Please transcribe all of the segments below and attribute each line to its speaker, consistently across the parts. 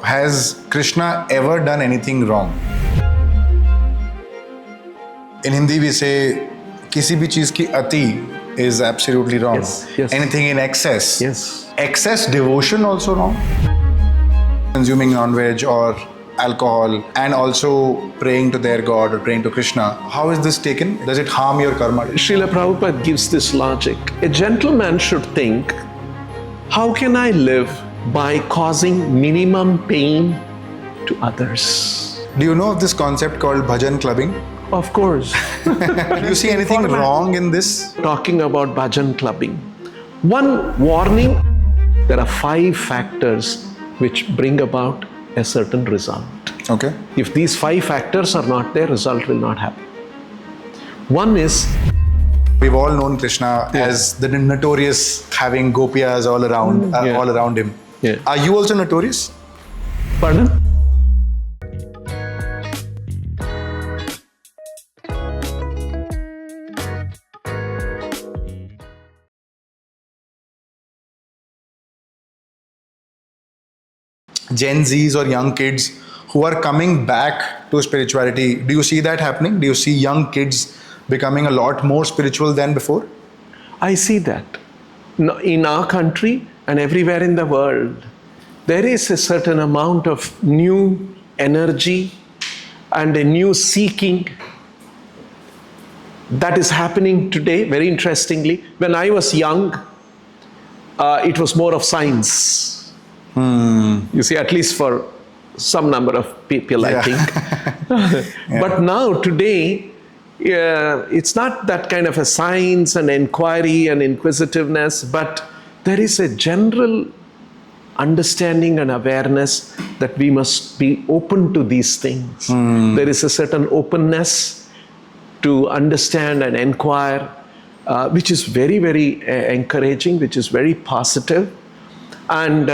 Speaker 1: has Krishna ever done anything wrong? In Hindi we say, किसी भी चीज की अति is absolutely wrong.
Speaker 2: Yes.
Speaker 1: Anything in excess.
Speaker 2: Yes.
Speaker 1: Excess devotion also wrong. Consuming non-veg or alcohol and also praying to their God or praying to Krishna. How is this taken? Does it harm your karma?
Speaker 2: Srila Prabhupada gives this logic. A gentleman should think, how can I live by causing minimum pain to others?
Speaker 1: Do you know of this concept called Bhajan Clubbing?
Speaker 2: Of course.
Speaker 1: Do you see anything wrong in this?
Speaker 2: Talking about Bhajan Clubbing. One warning, there are 5 factors which bring about a certain result.
Speaker 1: Okay.
Speaker 2: If these 5 factors are not there, result will not happen. One is,
Speaker 1: we've all known Krishna as the notorious having gopiyas all around him.
Speaker 2: Yeah.
Speaker 1: Are you also notorious?
Speaker 2: Pardon?
Speaker 1: Gen Zs or young kids who are coming back to spirituality, do you see that happening? Do you see young kids becoming a lot more spiritual than before?
Speaker 2: I see that. In our country and everywhere in the world, there is a certain amount of new energy and a new seeking that is happening today, very interestingly. When I was young, it was more of science. You see, at least for some number of people, I think. But now, today, it's not that kind of a science and inquiry and inquisitiveness, but there is a general understanding and awareness that we must be open to these things. There is a certain openness to understand and inquire, which is very, very encouraging, which is very positive. And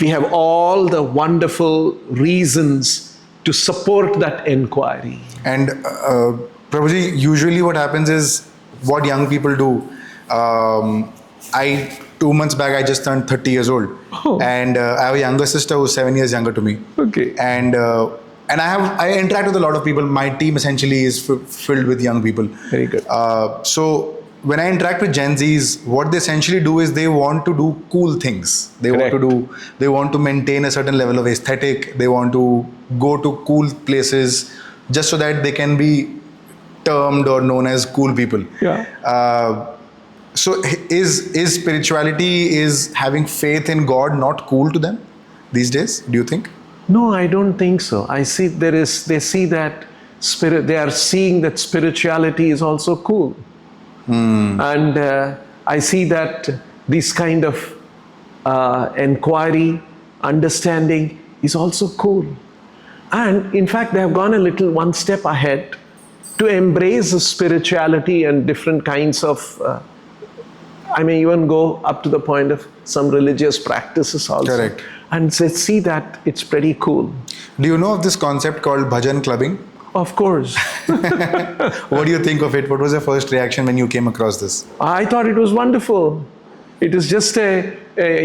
Speaker 2: we have all the wonderful reasons to support that inquiry.
Speaker 1: And Prabhuji, usually what happens is what young people do. 2 months back, I just turned 30 years old. And I have a younger sister who's 7 years younger to me.
Speaker 2: Okay.
Speaker 1: And I interact with a lot of people. My team essentially is filled with young people.
Speaker 2: Very good.
Speaker 1: So when I interact with Gen Zs, what they essentially do is they want to do cool things. They want to maintain a certain level of aesthetic. They want to go to cool places just so that they can be termed or known as cool people.
Speaker 2: Yeah.
Speaker 1: So is spirituality, is having faith in God not cool to them these days? Do you think?
Speaker 2: No, I don't think so. I see they see that they are seeing that spirituality is also cool. And I see that this kind of inquiry, understanding is also cool. And in fact, they have gone one step ahead to embrace spirituality and different kinds of, I may even go up to the point of some religious practices also.
Speaker 1: Correct.
Speaker 2: And see that it's pretty cool.
Speaker 1: Do you know of this concept called Bhajan Clubbing?
Speaker 2: Of course.
Speaker 1: What do you think of it? What was your first reaction when you came across this?
Speaker 2: I thought it was wonderful. It is just a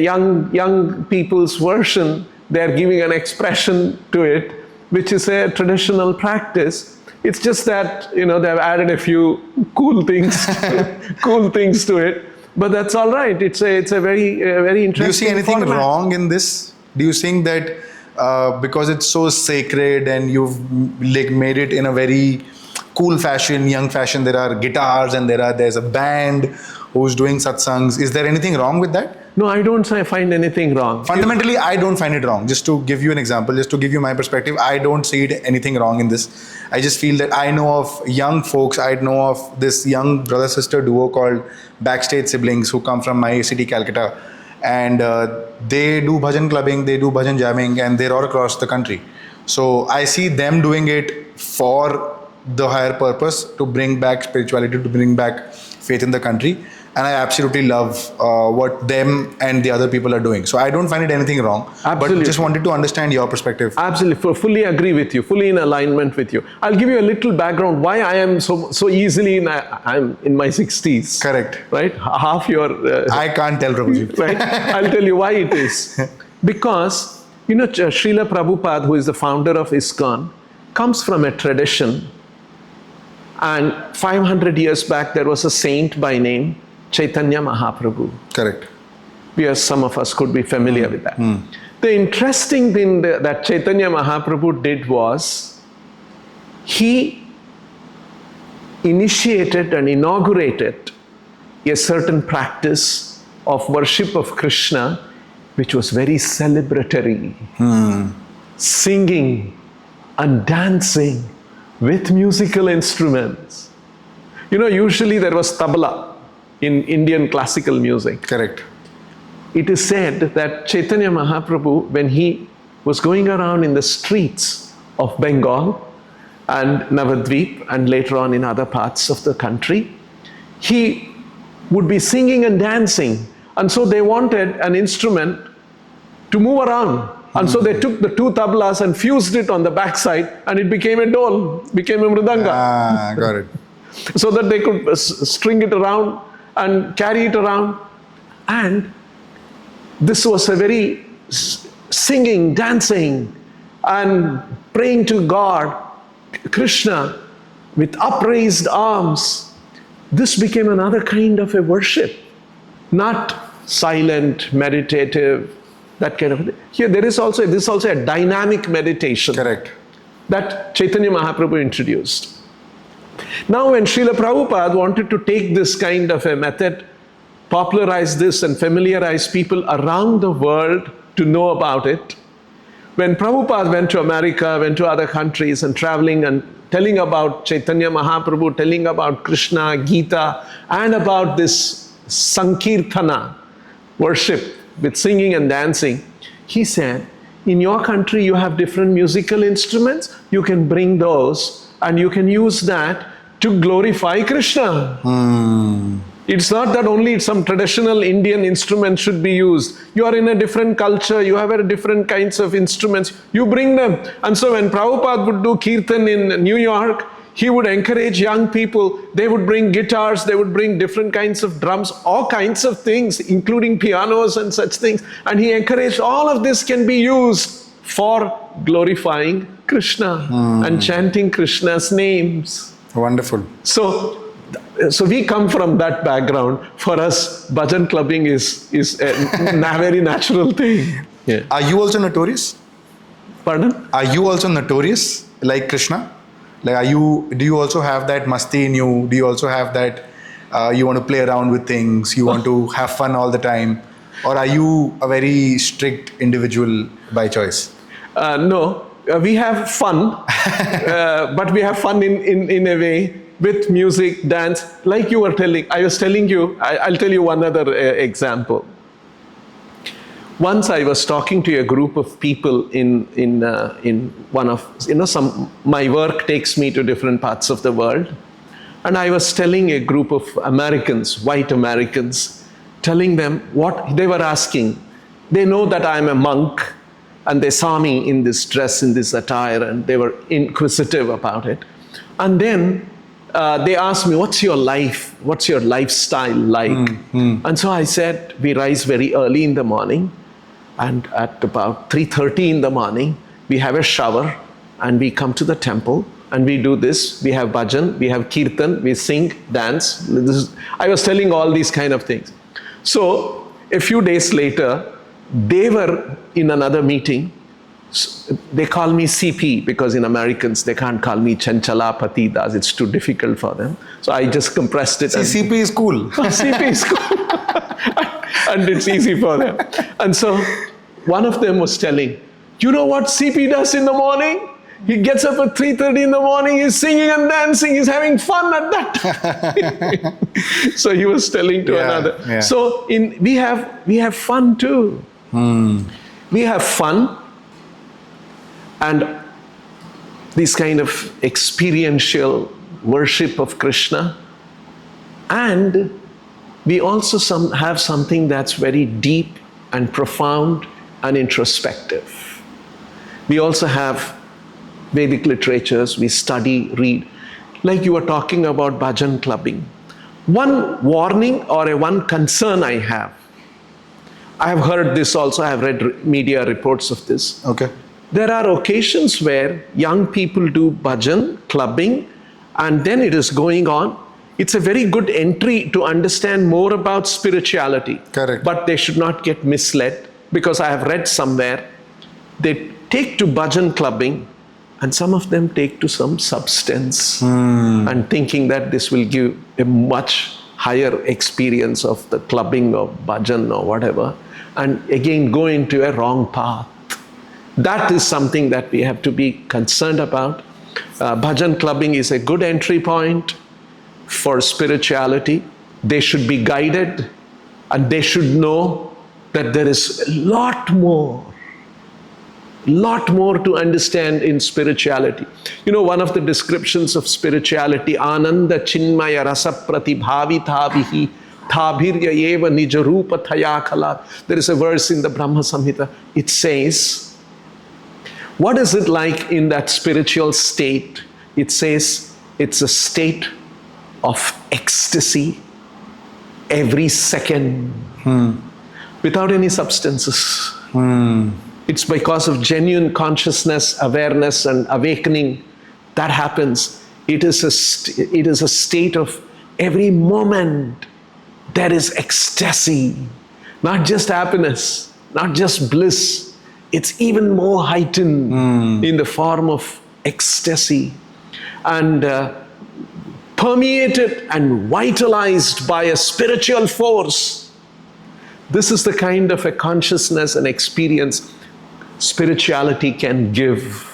Speaker 2: young people's version. They're giving an expression to it, which is a traditional practice. It's just that, they've added a few cool things, to it. But that's all right. It's a very interesting.
Speaker 1: Do you see anything
Speaker 2: format.
Speaker 1: wrong in this? Do you think that because it's so sacred and you've made it in a very cool fashion, young fashion, there are guitars and there's a band who's doing satsangs. Is there anything wrong with that?
Speaker 2: No, I don't find anything wrong.
Speaker 1: Fundamentally, I don't find it wrong. Just to give you an example, just to give you my perspective, I don't see anything wrong in this. I just feel that I know of young folks, I know of this young brother-sister duo called Backstage Siblings who come from my city, Calcutta. And they do bhajan clubbing, they do bhajan jamming, and they're all across the country. So I see them doing it for the higher purpose, to bring back spirituality, to bring back faith in the country. And I absolutely love what them and the other people are doing. So I don't find it anything wrong.
Speaker 2: Absolutely.
Speaker 1: But just wanted to understand your perspective.
Speaker 2: Absolutely, fully agree with you, fully in alignment with you. I'll give you a little background why I am so easily I'm in my 60s.
Speaker 1: Correct.
Speaker 2: Right? Half your...
Speaker 1: I can't tell, Prabhuji.
Speaker 2: Right? I'll tell you why it is. Because You know, Srila Prabhupada, who is the founder of ISKCON, comes from a tradition. And 500 years back, there was a saint by name Chaitanya Mahaprabhu.
Speaker 1: Correct.
Speaker 2: Some of us could be familiar with that. The interesting thing that Chaitanya Mahaprabhu did was, he initiated and inaugurated a certain practice of worship of Krishna, which was very celebratory. Singing and dancing with musical instruments. You know, usually there was tabla in Indian classical music.
Speaker 1: Correct.
Speaker 2: It is said that Chaitanya Mahaprabhu, when he was going around in the streets of Bengal and Navadvip and later on in other parts of the country, he would be singing and dancing. And so they wanted an instrument to move around. And so they took the two tablas and fused it on the backside, and it became a dole, became a mridanga.
Speaker 1: Ah, got it.
Speaker 2: So that they could string it around and carry it around. And this was a very singing, dancing, and praying to God, Krishna, with upraised arms. This became another kind of a worship, not silent, meditative, that kind of thing. Here, this is also a dynamic meditation.
Speaker 1: Correct.
Speaker 2: That Chaitanya Mahaprabhu introduced. Now, when Srila Prabhupada wanted to take this kind of a method, popularize this and familiarize people around the world to know about it, when Prabhupada went to America, went to other countries and traveling and telling about Chaitanya Mahaprabhu, telling about Krishna, Gita, and about this Sankirtana, worship with singing and dancing, he said, in your country you have different musical instruments, you can bring those and you can use that to glorify Krishna. It's not that only some traditional Indian instrument should be used. You are in a different culture, you have different kinds of instruments, you bring them. And so when Prabhupada would do kirtan in New York, he would encourage young people, they would bring guitars, they would bring different kinds of drums, all kinds of things, including pianos and such things. And he encouraged all of this can be used for glorifying Krishna and chanting Krishna's names.
Speaker 1: Wonderful.
Speaker 2: So we come from that background. For us, Bhajan Clubbing is a very natural thing. Yeah.
Speaker 1: Are you also notorious?
Speaker 2: Pardon?
Speaker 1: Are you also notorious like Krishna? Like, do you also have that masti in you? Do you also have that you want to play around with things, you want to have fun all the time? Or are you a very strict individual by choice?
Speaker 2: No, we have fun, but we have fun in a way with music, dance. Like you were telling, I was telling you, I'll tell you one other example. Once I was talking to a group of people in one of, my work takes me to different parts of the world. And I was telling a group of Americans, white Americans, telling them what they were asking. They know that I'm a monk, and they saw me in this dress, in this attire, and they were inquisitive about it. And then they asked me, what's your life? What's your lifestyle like? And so I said, we rise very early in the morning. And at about 3:30 in the morning, we have a shower and we come to the temple and we do this. We have bhajan, we have kirtan, we sing, dance. I was telling all these kind of things. So a few days later, they were in another meeting. They call me CP because in Americans, they can't call me Chanchalapathi Dasa. It's too difficult for them. So I just compressed it.
Speaker 1: CP is cool.
Speaker 2: CP is cool. And it's easy for them. And so one of them was telling, you know what CP does in the morning? He gets up at 3:30 in the morning, he's singing and dancing, he's having fun at that time. So he was telling to another. Yeah. So we have fun too. We have fun and this kind of experiential worship of Krishna. And we also have something that's very deep and profound and introspective. We also have Vedic literatures, we study, read. Like you were talking about Bhajan Clubbing. One warning or one concern I have. I have heard this also, I have read media reports of this.
Speaker 1: Okay.
Speaker 2: There are occasions where young people do bhajan, clubbing, and then it is going on. It's a very good entry to understand more about spirituality.
Speaker 1: Correct.
Speaker 2: But they should not get misled, because I have read somewhere they take to bhajan clubbing and some of them take to some substance and thinking that this will give a much higher experience of the clubbing or bhajan or whatever, and again go into a wrong path. That is something that we have to be concerned about. Bhajan clubbing is a good entry point for spirituality. They should be guided and they should know that there is a lot more to understand in spirituality. You know, one of the descriptions of spirituality, Ananda Chinmaya Rasa Pratibhavitavihi Thabhirya Eva Nijarupa Thayakala. There is a verse in the Brahma Samhita. It says, what is it like in that spiritual state? It says it's a state of ecstasy every second without any substances. It's because of genuine consciousness, awareness, and awakening that happens. It is a state of every moment there is ecstasy, not just happiness, not just bliss. It's even more heightened in the form of ecstasy and permeated and vitalized by a spiritual force. This is the kind of a consciousness and experience spirituality can give.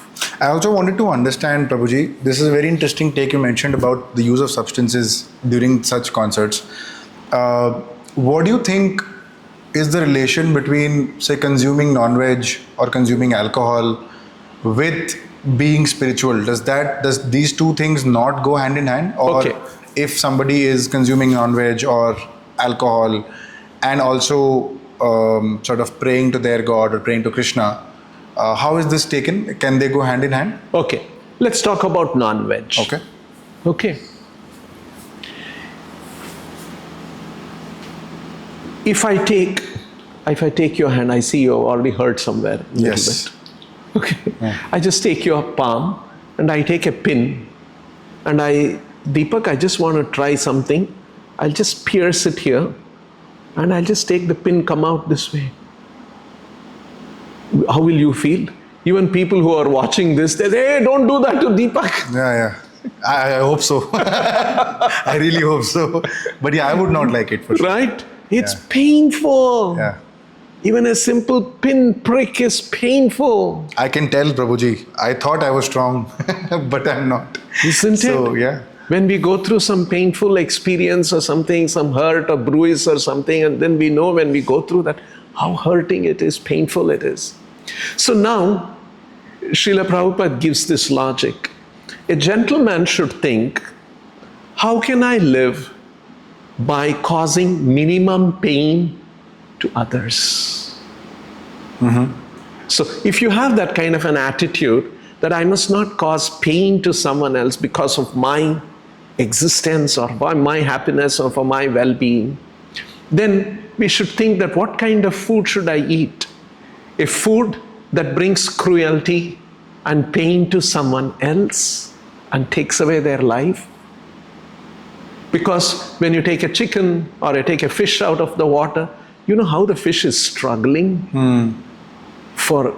Speaker 1: I also wanted to understand, Prabhuji, this is a very interesting take you mentioned about the use of substances during such concerts. What do you think is the relation between, say, consuming non-veg or consuming alcohol with being spiritual? Does these two things not go hand in hand? Or
Speaker 2: Okay.
Speaker 1: if somebody is consuming non-veg or alcohol and also sort of praying to their God or praying to Krishna, how is this taken? Can they go hand in hand?
Speaker 2: Okay, let's talk about non-veg. Okay. If I take your hand, I see you have already hurt somewhere a little
Speaker 1: Yes.
Speaker 2: bit. Okay. Yeah. I just take your palm and I take a pin and Deepak, I just want to try something. I'll just pierce it here and I'll just take the pin, come out this way. How will you feel? Even people who are watching this, they say, hey, don't do that to Deepak.
Speaker 1: Yeah. I hope so. I really hope so. But yeah, I would not like it for sure.
Speaker 2: Right? It's painful.
Speaker 1: Yeah.
Speaker 2: Even a simple pin prick is painful.
Speaker 1: I can tell, Prabhuji. I thought I was strong, but I'm not.
Speaker 2: Isn't it?
Speaker 1: So, yeah.
Speaker 2: When we go through some painful experience or something, some hurt or bruise or something, and then we know when we go through that, how hurting it is, painful it is. So now, Srila Prabhupada gives this logic. A gentleman should think, how can I live by causing minimum pain to others? So if you have that kind of an attitude that I must not cause pain to someone else because of my existence or for my happiness or for my well-being, then we should think that what kind of food should I eat? A food that brings cruelty and pain to someone else and takes away their life? Because when you take a chicken or you take a fish out of the water, you know how the fish is struggling?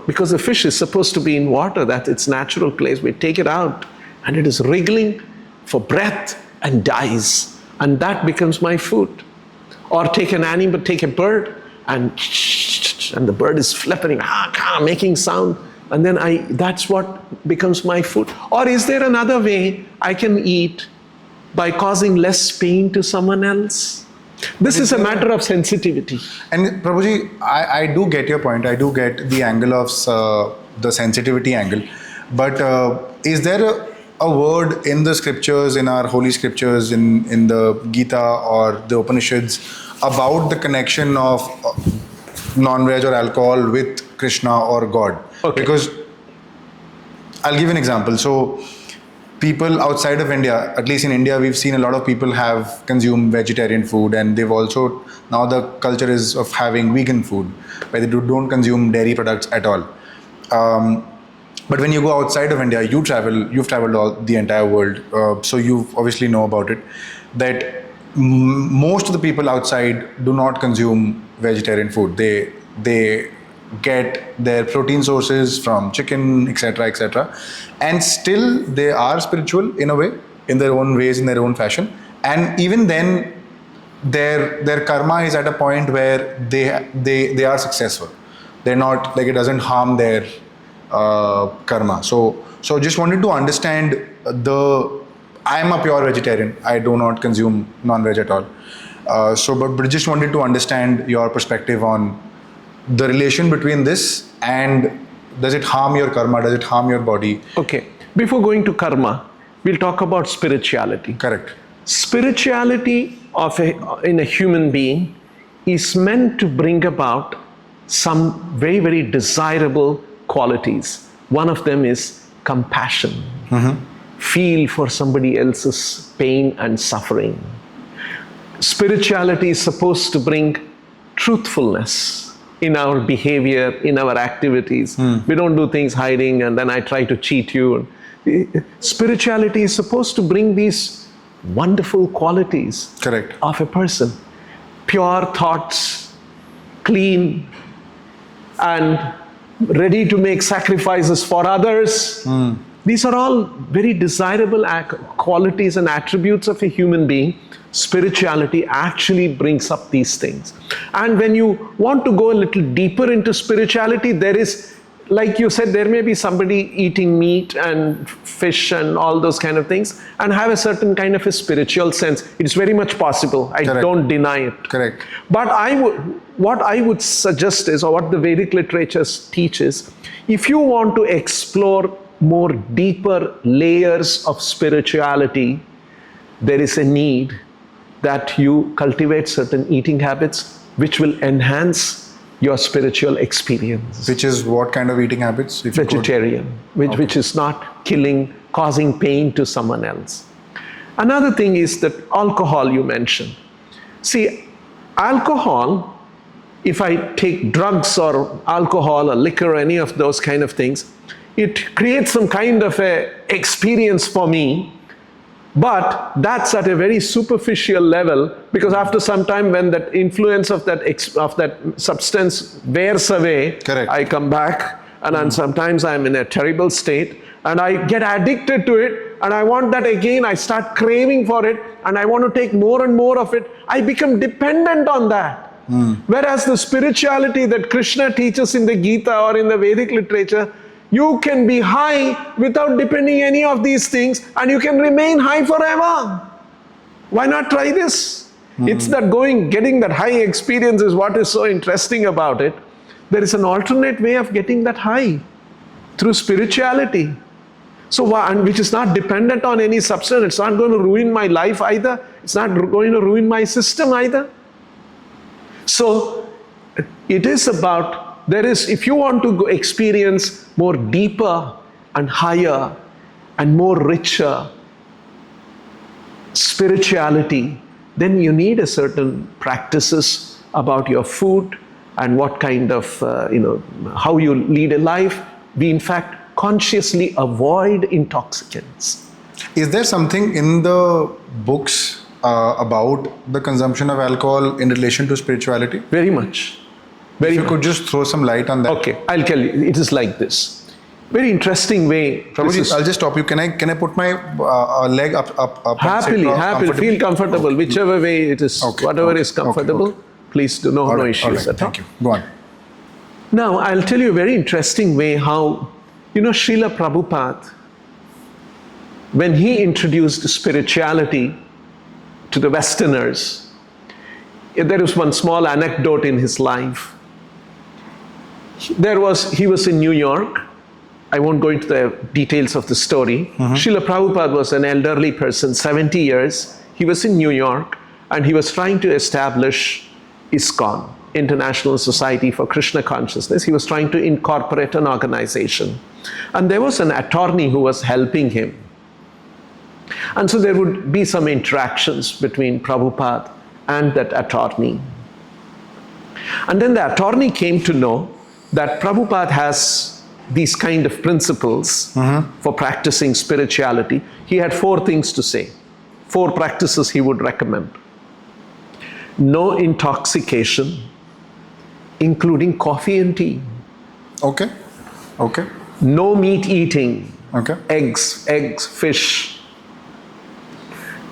Speaker 2: Because the fish is supposed to be in water, that's its natural place. We take it out and it is wriggling for breath and dies. And that becomes my food. Or take an animal, take a bird and the bird is flapping, making sound. And then that's what becomes my food. Or is there another way I can eat by causing less pain to someone else? This is a matter of sensitivity.
Speaker 1: And Prabhuji, I do get your point. I do get the angle of the sensitivity angle. But is there a word in the scriptures, in our holy scriptures, in the Gita or the Upanishads about the connection of non-veg or alcohol with Krishna or God?
Speaker 2: Okay.
Speaker 1: Because I'll give an example. So people outside of India, at least in India, we've seen a lot of people have consumed vegetarian food, and they've also, now the culture is of having vegan food, where they don't consume dairy products at all. But when you go outside of India, you've traveled the entire world, so you obviously know about it, that most of the people outside do not consume vegetarian food. They get their protein sources from chicken, etc., etc., and still they are spiritual in a way, in their own ways, in their own fashion. And even then, their karma is at a point where they are successful. They're not, like, it doesn't harm their karma. So just wanted to understand I am a pure vegetarian. I do not consume non-veg at all. But just wanted to understand your perspective on the relation between this, and does it harm your karma? Does it harm your body?
Speaker 2: Okay. Before going to karma, we'll talk about spirituality.
Speaker 1: Correct.
Speaker 2: Spirituality in a human being is meant to bring about some very, very desirable qualities. One of them is compassion. Feel for somebody else's pain and suffering. Spirituality is supposed to bring truthfulness in our behavior, in our activities. We don't do things hiding and then I try to cheat you. Spirituality is supposed to bring these wonderful qualities.
Speaker 1: Correct.
Speaker 2: Of a person. Pure thoughts, clean, and ready to make sacrifices for others. These are all very desirable qualities and attributes of a human being. Spirituality actually brings up these things. And when you want to go a little deeper into spirituality, there is, like you said, there may be somebody eating meat and fish and all those kind of things and have a certain kind of a spiritual sense. It's very much possible. I
Speaker 1: Correct.
Speaker 2: Don't deny it.
Speaker 1: Correct.
Speaker 2: But what I would suggest is, or what the Vedic literature teaches, if you want to explore more deeper layers of spirituality, there is a need that you cultivate certain eating habits which will enhance your spiritual experience.
Speaker 1: Which is what kind of eating habits?
Speaker 2: Vegetarian, which is not killing, causing pain to someone else. Another thing is that alcohol you mentioned. See, alcohol, if I take drugs or alcohol or liquor or any of those kind of things, it creates some kind of a experience for me, but that's at a very superficial level, because after some time when that influence of that substance wears away,
Speaker 1: Correct.
Speaker 2: I come back and then sometimes I'm in a terrible state and I get addicted to it and I want that again. I start craving for it and I want to take more and more of it. I become dependent on that. Whereas the spirituality that Krishna teaches in the Gita or in the Vedic literature, you can be high without depending any of these things and you can remain high forever. Why not try this? It's that getting that high experience is what is so interesting about it. There is an alternate way of getting that high through spirituality. And which is not dependent on any substance. It's not going to ruin my life either. It's not going to ruin my system either. So it is about, if you want to experience more deeper and higher and more richer spirituality, then you need a certain practices about your food and what kind of, how you lead a life. We in fact consciously avoid intoxicants.
Speaker 1: Is there something in the books about the consumption of alcohol in relation to spirituality?
Speaker 2: Very much.
Speaker 1: If you could just throw some light on that.
Speaker 2: Okay, I'll tell you. It is like this. Very interesting way.
Speaker 1: Prabhuji, I'll just stop you. Can I put my leg up?
Speaker 2: Happily. Feel comfortable. Okay. Whichever way it is, whatever is comfortable. Please do no issues.
Speaker 1: Thank you. Go on.
Speaker 2: Now, I'll tell you a very interesting way how, Srila Prabhupada, when he introduced spirituality to the Westerners, there was one small anecdote in his life. He was in New York. I won't go into the details of the story. Srila Prabhupada was an elderly person, 70 years. He was in New York and he was trying to establish ISKCON, International Society for Krishna Consciousness. He was trying to incorporate an organization. And there was an attorney who was helping him. And so there would be some interactions between Prabhupada and that attorney. And then the attorney came to know that Prabhupada has these kind of principles for practicing spirituality. He had 4 things to say, 4 practices he would recommend. No intoxication, including coffee and tea.
Speaker 1: Okay. Okay.
Speaker 2: No meat eating,
Speaker 1: Okay.
Speaker 2: eggs, fish.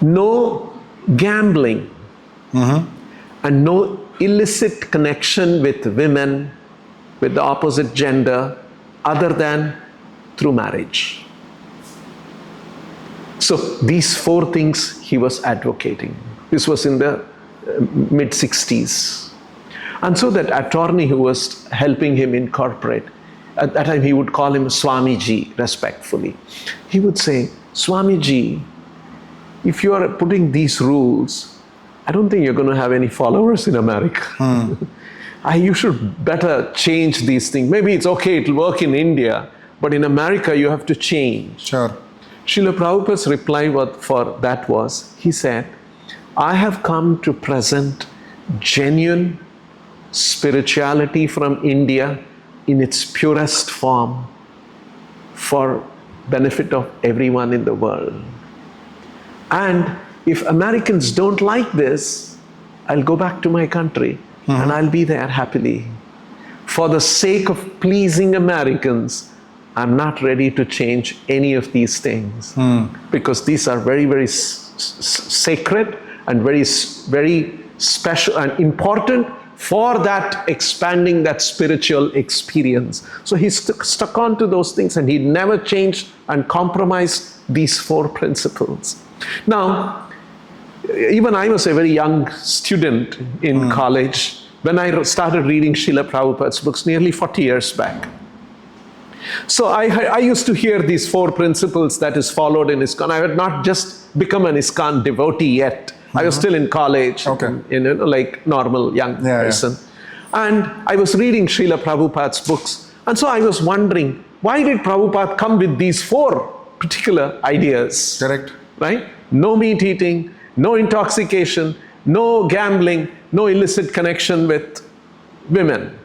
Speaker 2: No gambling, and no illicit connection with women, with the opposite gender, other than through marriage. So these 4 things he was advocating. This was in the mid-60s. And so that attorney who was helping him incorporate, at that time he would call him Swamiji respectfully. He would say, Swamiji, if you are putting these rules, I don't think you're going to have any followers in America. You should better change these things. Maybe it's okay, it'll work in India, but in America you have to change.
Speaker 1: Sure.
Speaker 2: Srila Prabhupada's reply for that was, he said, I have come to present genuine spirituality from India in its purest form for benefit of everyone in the world. And if Americans don't like this, I'll go back to my country and I'll be there happily. For the sake of pleasing Americans, I'm not ready to change any of these things because these are very, very sacred and very, very special and important for that expanding that spiritual experience. So he stuck on to those things and he never changed and compromised these 4 principles. Now, even I was a very young student in college when I started reading Srila Prabhupada's books nearly 40 years back. So I used to hear these 4 principles that is followed in ISKCON. I had not just become an ISKCON devotee yet. I was still in college, like normal young person. And I was reading Srila Prabhupada's books. And so I was wondering, why did Prabhupada come with these 4 particular ideas?
Speaker 1: Correct.
Speaker 2: Right? No meat eating, no intoxication, no gambling, no illicit connection with women.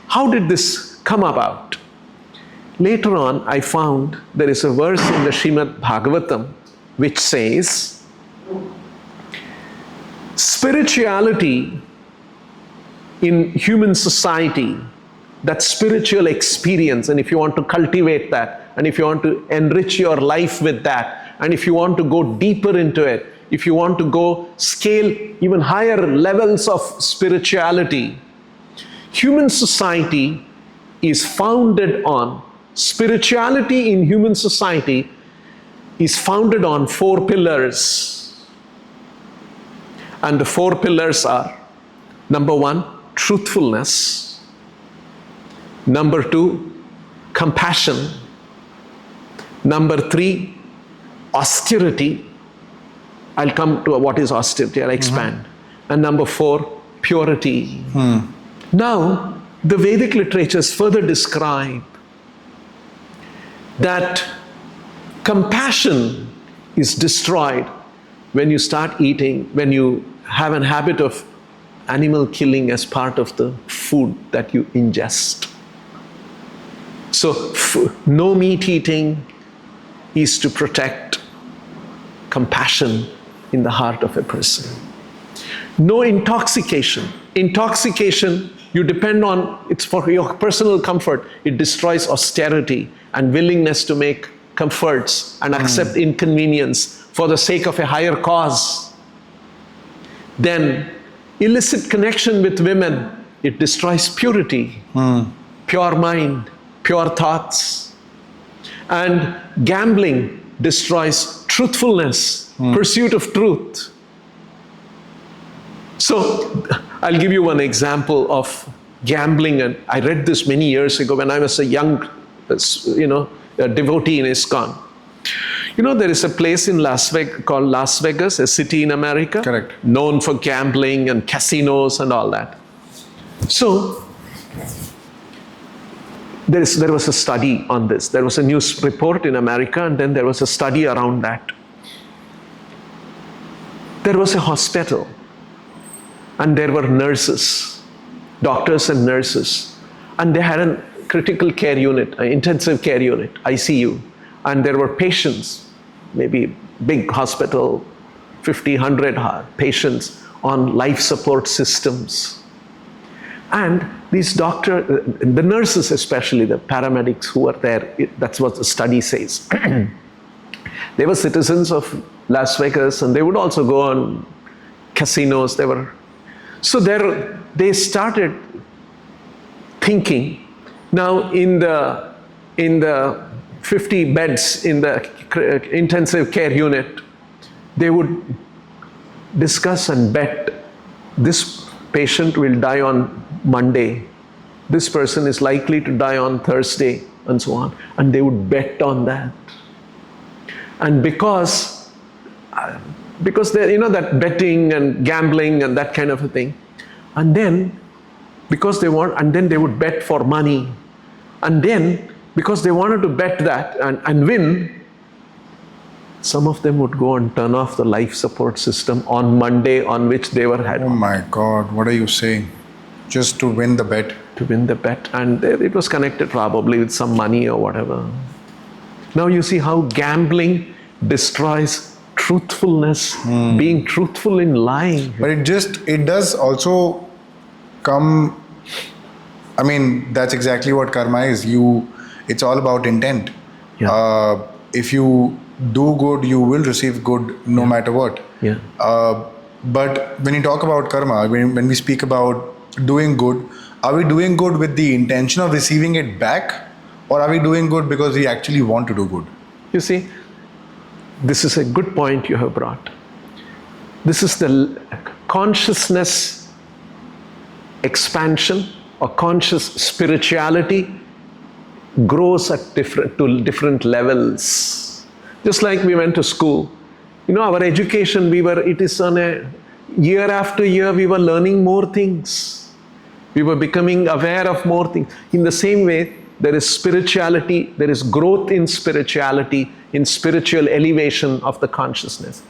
Speaker 2: How did this come about? Later on, I found there is a verse in the Srimad Bhagavatam which says, spirituality in human society, that spiritual experience, and if you want to cultivate that, and if you want to enrich your life with that, and if you want to go deeper into it, if you want to go scale even higher levels of spirituality, human society is founded on, spirituality in human society is founded on 4 pillars. And the 4 pillars are, number 1, truthfulness. Number 2, compassion. Number 3, austerity. I'll come to what is austerity, I'll expand. And number 4, purity. Now, the Vedic literatures further describe that compassion is destroyed when you start eating, when you have a habit of animal killing as part of the food that you ingest. So, no meat eating is to protect compassion in the heart of a person. No intoxication. Intoxication, you depend on, it's for your personal comfort. It destroys austerity and willingness to make comforts and accept inconvenience for the sake of a higher cause. Then, illicit connection with women, it destroys purity, pure mind, pure thoughts. And gambling destroys truthfulness, pursuit of truth. So, I'll give you one example of gambling, and I read this many years ago when I was a young, a devotee in ISKCON. You know, there is a place in Las Vegas called Las Vegas, a city in America.
Speaker 1: Correct.
Speaker 2: Known for gambling and casinos and all that. So, there was a study on this. There was a news report in America, and then there was a study around that. there was a hospital, and there were nurses, doctors and nurses, and they had a critical care unit, an intensive care unit, ICU, and there were patients, maybe big hospital, 50, 100 patients on life support systems. And these doctors, the nurses especially, the paramedics who were there, that's what the study says. They were citizens of Las Vegas, and they would also go on casinos. So there they started thinking. Now in the 50 beds in the intensive care unit, they would discuss and bet, this patient will die on Monday, this person is likely to die on Thursday, and so on. And they would bet on that. And because they, that betting and gambling and that kind of a thing, and then then they would bet for money, and then because they wanted to bet that and win, some of them would go and turn off the life support system on Monday on which they were had.
Speaker 1: Oh my God, what are you saying? Just to win the bet?
Speaker 2: To win the bet. And it was connected probably with some money or whatever. Now you see how gambling destroys truthfulness, being truthful in lying.
Speaker 1: But it does also come, I mean, that's exactly what karma is. It's all about intent.
Speaker 2: Yeah.
Speaker 1: If you do good, you will receive good no matter what.
Speaker 2: Yeah.
Speaker 1: But when you talk about karma, when we speak about doing good, are we doing good with the intention of receiving it back, or are we doing good because we actually want to do good?
Speaker 2: You see, this is a good point you have brought. This is the consciousness expansion, or conscious spirituality grows at different levels. Just like we went to school, our education, it is on a year after year, we were learning more things. We were becoming aware of more things. In the same way, there is spirituality, there is growth in spirituality, in spiritual elevation of the consciousness.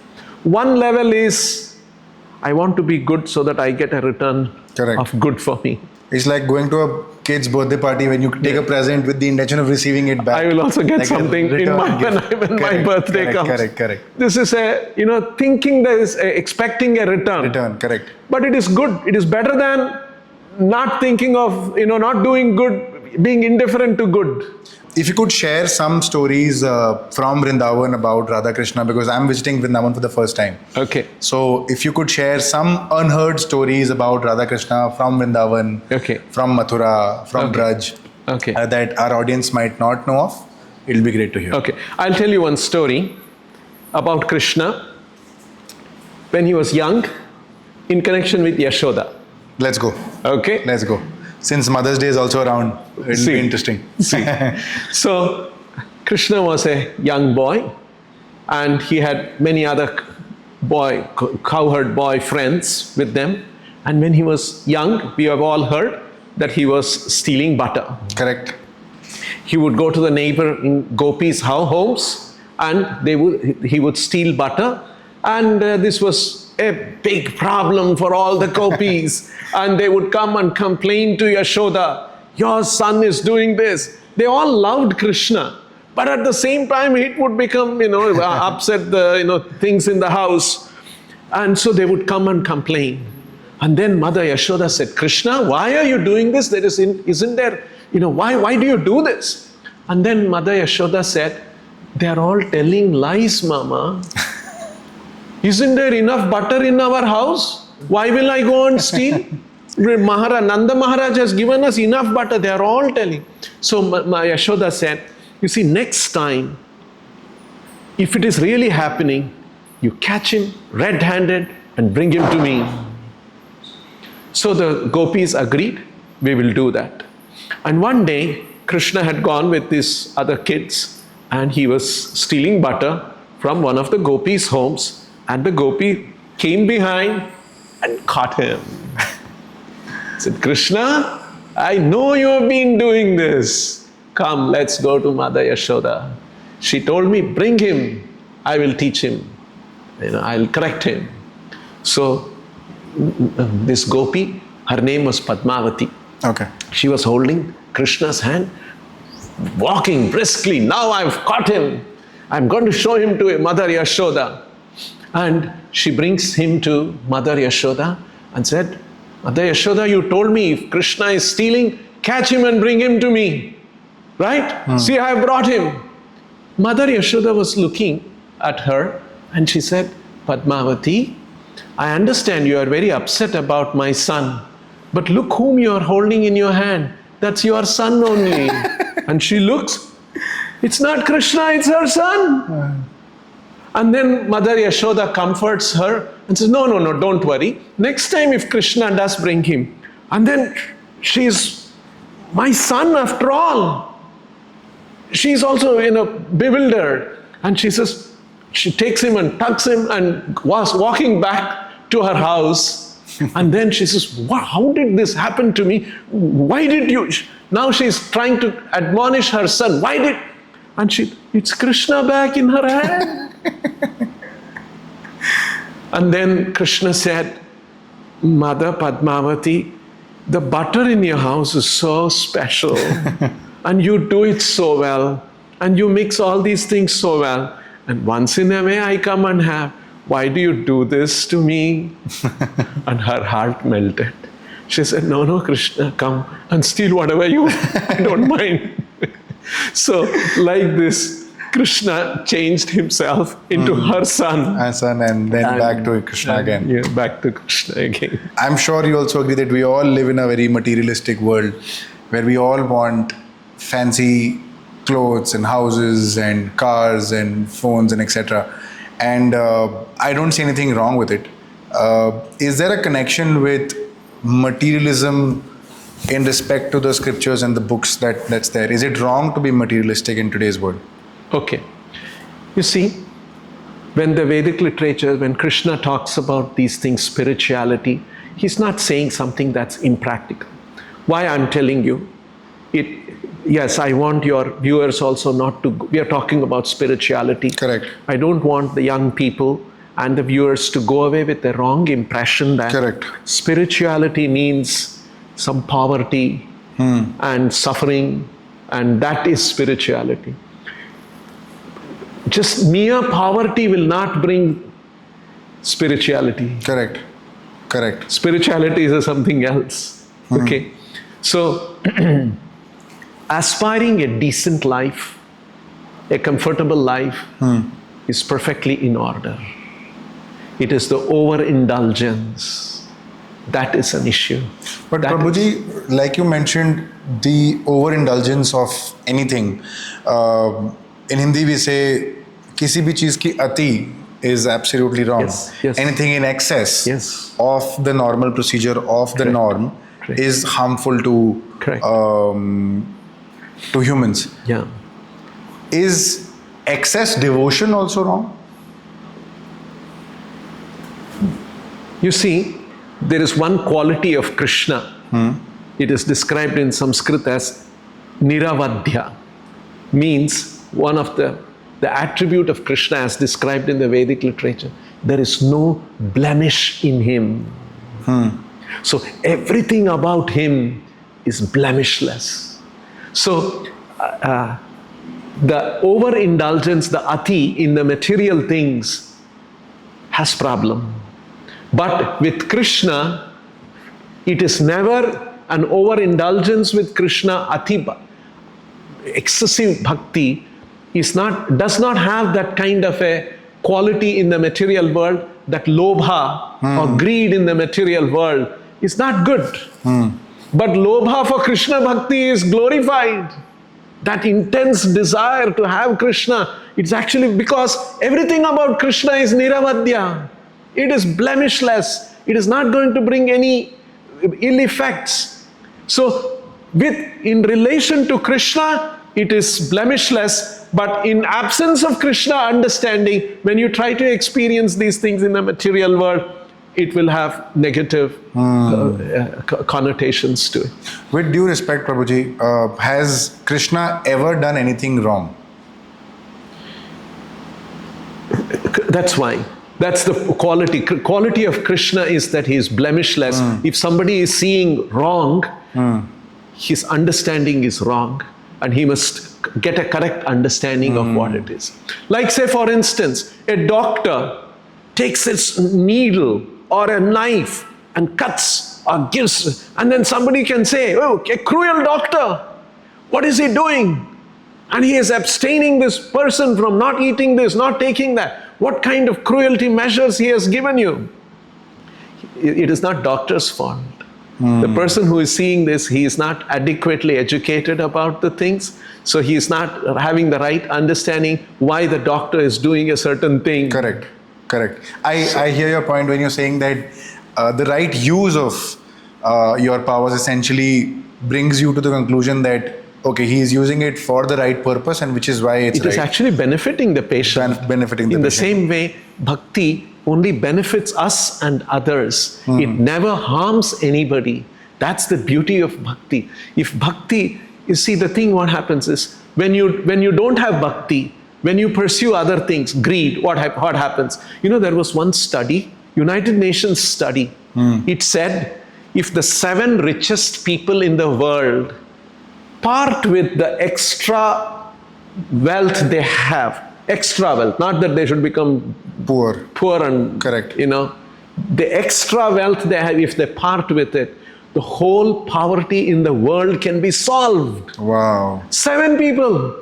Speaker 2: One level is, I want to be good so that I get a return of good for me.
Speaker 1: It's like going to a kid's birthday party when you take a present with the intention of receiving it back.
Speaker 2: I will also get something when my birthday comes.
Speaker 1: Correct.
Speaker 2: This is thinking there is expecting a return.
Speaker 1: Correct.
Speaker 2: But it is good. It is better than not thinking of, not doing good, being indifferent to good.
Speaker 1: If you could share some stories from Vrindavan about Radha Krishna, because I'm visiting Vrindavan for the first time.
Speaker 2: Okay.
Speaker 1: So if you could share some unheard stories about Radha Krishna from Vrindavan, from Mathura, from Braj, that our audience might not know of, it'll be great to hear.
Speaker 2: Okay. I'll tell you one story about Krishna when he was young in connection with Yashoda.
Speaker 1: Let's go.
Speaker 2: Okay.
Speaker 1: Let's go. Since Mother's Day is also around, it'll be interesting.
Speaker 2: So, Krishna was a young boy, and he had many other cowherd boy friends with them. And when he was young, we have all heard that he was stealing butter.
Speaker 1: Correct.
Speaker 2: He would go to the neighboring gopis' homes, and he would steal butter, and this was a big problem for all the gopis. And they would come and complain to Yashoda, your son is doing this. They all loved Krishna, but at the same time it would become, upset the things in the house. And so they would come and complain. And then Mother Yashoda said, Krishna, why are you doing this? Isn't there, why do you do this? And then Mother Yashoda said, they are all telling lies, Mama. Isn't there enough butter in our house? Why will I go and steal? Nanda Maharaj has given us enough butter. They are all telling. So Yashoda said, you see, next time, if it is really happening, you catch him red-handed and bring him to me. So the gopis agreed, we will do that. And one day, Krishna had gone with his other kids, and he was stealing butter from one of the gopis' homes. And the gopi came behind and caught him. Said, Krishna, I know you have been doing this. Come, let's go to Mother Yashoda. She told me, bring him. I will teach him. I'll correct him. So this gopi, her name was Padmavati.
Speaker 1: Okay.
Speaker 2: She was holding Krishna's hand, walking briskly. Now I've caught him. I'm going to show him to Mother Yashoda. And she brings him to Mother Yashoda and said, Mother Yashoda, you told me if Krishna is stealing, catch him and bring him to me. Right? See, I have brought him. Mother Yashoda was looking at her and she said, Padmavati, I understand you are very upset about my son, but look whom you are holding in your hand. That's your son only. And she looks, it's not Krishna, it's her son. And then Mother Yashoda comforts her and says, no, don't worry. Next time if Krishna does bring him. And then she's my son after all. She's also, bewildered. And she says, she takes him and tucks him and was walking back to her house. And then she says, how did this happen to me? Why did you? Now she's trying to admonish her son. And it's Krishna back in her hand. And then Krishna said, Mother Padmavati, the butter in your house is so special. And you do it so well. And you mix all these things so well. And once in a way I come and have. Why do you do this to me? And her heart melted. She said, no, Krishna, come and steal whatever you want. I don't mind. So like this, Krishna changed himself into her son.
Speaker 1: And then back to Krishna again.
Speaker 2: Yeah, back to Krishna again.
Speaker 1: I'm sure you also agree that we all live in a very materialistic world where we all want fancy clothes and houses and cars and phones and etc. And I don't see anything wrong with it. Is there a connection with materialism in respect to the scriptures and the books that's there? Is it wrong to be materialistic in today's world?
Speaker 2: Okay. You see, when the Vedic literature, when Krishna talks about these things, spirituality, he's not saying something that's impractical. Why I'm telling you, yes, I want your viewers also not to, we are talking about spirituality.
Speaker 1: Correct.
Speaker 2: I don't want the young people and the viewers to go away with the wrong impression that
Speaker 1: Correct.
Speaker 2: Spirituality means some poverty and suffering, and that is spirituality. Just mere poverty will not bring spirituality.
Speaker 1: Correct.
Speaker 2: Spirituality is something else. Okay. So, aspiring a decent life, a comfortable life, is perfectly in order. It is the overindulgence that is an issue.
Speaker 1: But Prabhuji, like you mentioned, the overindulgence of anything. In Hindi we say, "Kisi bhi cheez ki ati is absolutely wrong."
Speaker 2: Yes.
Speaker 1: Anything in excess of the normal procedure, of the norm, is harmful to humans.
Speaker 2: Yeah.
Speaker 1: Is excess devotion also wrong?
Speaker 2: You see, there is one quality of Krishna. It is described in Sanskrit as Niravadhya. Means one of the attribute of Krishna as described in the Vedic literature. There is no blemish in him. So everything about him is blemishless. So the overindulgence, the ati in the material things has problem. But with Krishna, it is never an overindulgence with Krishna. Excessive bhakti does not have that kind of a quality in the material world, that lobha or greed in the material world is not good. But lobha for Krishna bhakti is glorified. That intense desire to have Krishna, it's actually because everything about Krishna is niravadya. It is blemishless. It is not going to bring any ill effects. So, in relation to Krishna, it is blemishless. But in absence of Krishna understanding, when you try to experience these things in the material world, it will have negative connotations to it.
Speaker 1: With due respect, Prabhuji, has Krishna ever done anything wrong?
Speaker 2: That's why That's the quality. Quality of Krishna is that he is blemishless. If somebody is seeing wrong, his understanding is wrong, and he must get a correct understanding of what it is. Like, say, for instance, a doctor takes his needle or a knife and cuts or gives, and then somebody can say, oh, a cruel doctor, what is he doing? And he is abstaining this person from not eating this, not taking that. What kind of cruelty measures he has given you? It is not doctor's fault. The person who is seeing this, he is not adequately educated about the things, so he is not having the right understanding why the doctor is doing a certain thing.
Speaker 1: Correct. I hear your point when you're saying that the right use of your powers essentially brings you to the conclusion that, okay, he is using it for the right purpose, and which is why it
Speaker 2: is actually benefiting the patient.
Speaker 1: In
Speaker 2: the same way, bhakti only benefits us and others. It never harms anybody. That's the beauty of bhakti. If bhakti, you see, the thing what happens is, when you don't have bhakti, when you pursue other things, greed, what happens? You know, there was one study, United Nations study. It said, if the 7 richest people in the world part with the extra wealth they have, extra wealth, not that they should become poor and,
Speaker 1: correct,
Speaker 2: you know, the extra wealth they have, if they part with it, the whole poverty in the world can be solved.
Speaker 1: Wow.
Speaker 2: 7 people.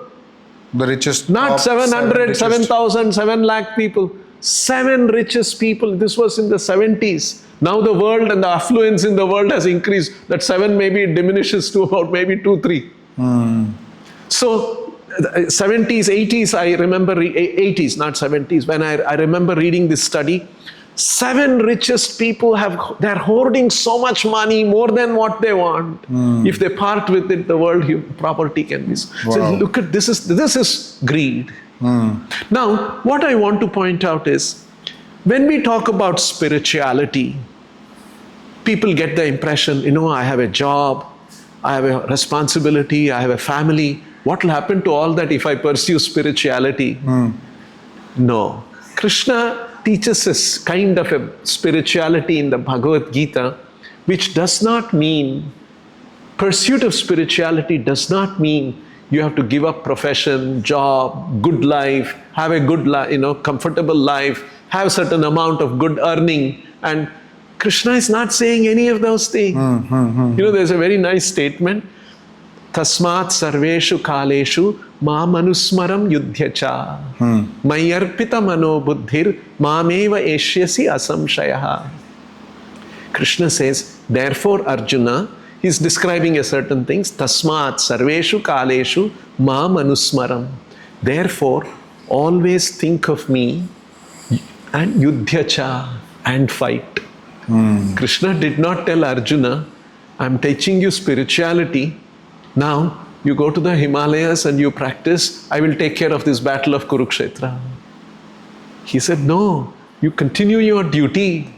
Speaker 1: The richest.
Speaker 2: Not 700, 7,000, 7 lakh people. 7 richest people. This was in the 70s. Now the world and the affluence in the world has increased. That 7 maybe diminishes to about maybe 2, 3. So 70s, 80s, I remember, 80s, not 70s, when I remember reading this study, 7 richest people they're hoarding so much money, more than what they want. If they part with it, the world property can be. Wow. So look at this is greed. Now, what I want to point out is, when we talk about spirituality, people get the impression, you know, I have a job, I have a responsibility, I have a family. What will happen to all that if I pursue spirituality? No. Krishna teaches us kind of a spirituality in the Bhagavad Gita, which does not mean, pursuit of spirituality does not mean you have to give up profession, job, good life, have a good life, you know, comfortable life, have certain amount of good earning. And Krishna is not saying any of those things. You know, there's a very nice statement, Tasmat sarveshu kaleshu ma manusmaram yudhyacha mayarpita mano buddhir mameva eshyasi asamshayaha. Krishna says, therefore Arjuna, he's describing a certain things, Tasmat sarveshu kaleshu ma manusmaram. Therefore, always think of me and yudhyacha, and fight. Krishna did not tell Arjuna, I'm teaching you spirituality. Now, you go to the Himalayas and you practice, I will take care of this battle of Kurukshetra. He said, no, you continue your duty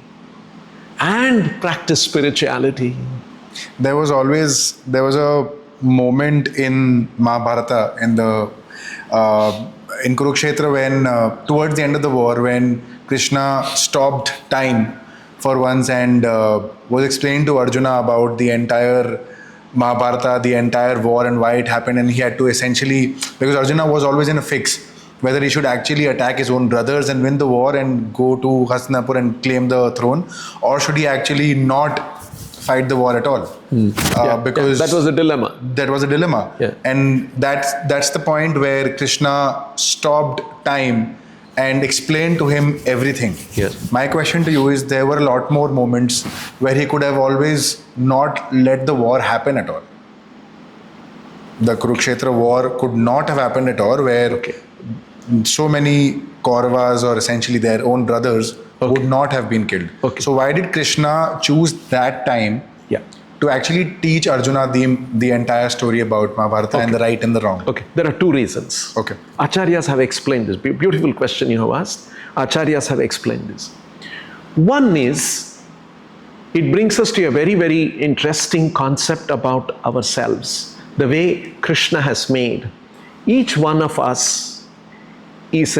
Speaker 2: and practice spirituality.
Speaker 1: There was a moment in Mahabharata, in Kurukshetra, when towards the end of the war, when Krishna stopped time for once and was explaining to Arjuna about the entire Mahabharata, the entire war and why it happened, and he had to essentially, because Arjuna was always in a fix whether he should actually attack his own brothers and win the war and go to Hastinapur and claim the throne, or should he actually not fight the war at all? Because
Speaker 2: that was a dilemma.
Speaker 1: That was a dilemma.
Speaker 2: Yeah.
Speaker 1: And that's the point where Krishna stopped time and explained to him everything.
Speaker 2: Yes.
Speaker 1: My question to you is, there were a lot more moments where he could have always not let the war happen at all. The Kurukshetra war could not have happened at all, where so many Kauravas, or essentially their own brothers, would not have been killed. So why did Krishna choose that time to actually teach Arjuna the entire story about Mahabharata and the right and the wrong?
Speaker 2: There are 2 reasons. Acharyas have explained this. Beautiful question you have asked. Acharyas have explained this. One is, it brings us to a very, very interesting concept about ourselves. The way Krishna has made. Each one of us is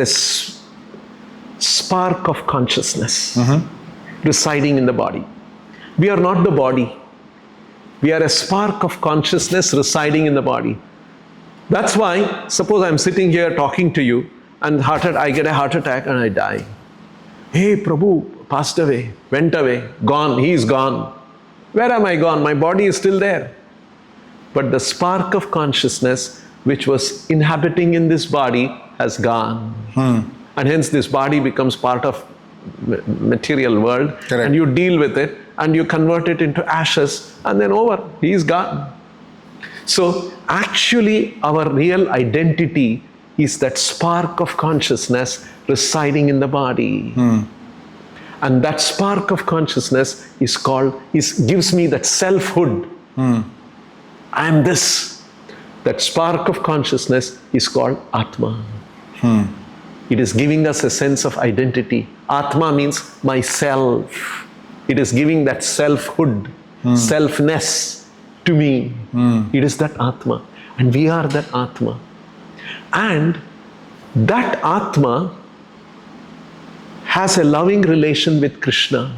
Speaker 2: spark of consciousness residing in the body. We are not the body. We are a spark of consciousness residing in the body. That's why, suppose I'm sitting here talking to you, and I get a heart attack and I die. Hey, Prabhu passed away, went away, gone, he is gone. Where am I gone? My body is still there. But the spark of consciousness which was inhabiting in this body has gone. And hence this body becomes part of material world.
Speaker 1: Correct.
Speaker 2: And you deal with it and you convert it into ashes and then over, he is gone. So actually our real identity is that spark of consciousness residing in the body. And that spark of consciousness gives me that selfhood. I am this. That spark of consciousness is called Atma. It is giving us a sense of identity. Atma means myself. It is giving that selfhood, selfness to me. It is that Atma. And we are that Atma. And that Atma has a loving relation with Krishna.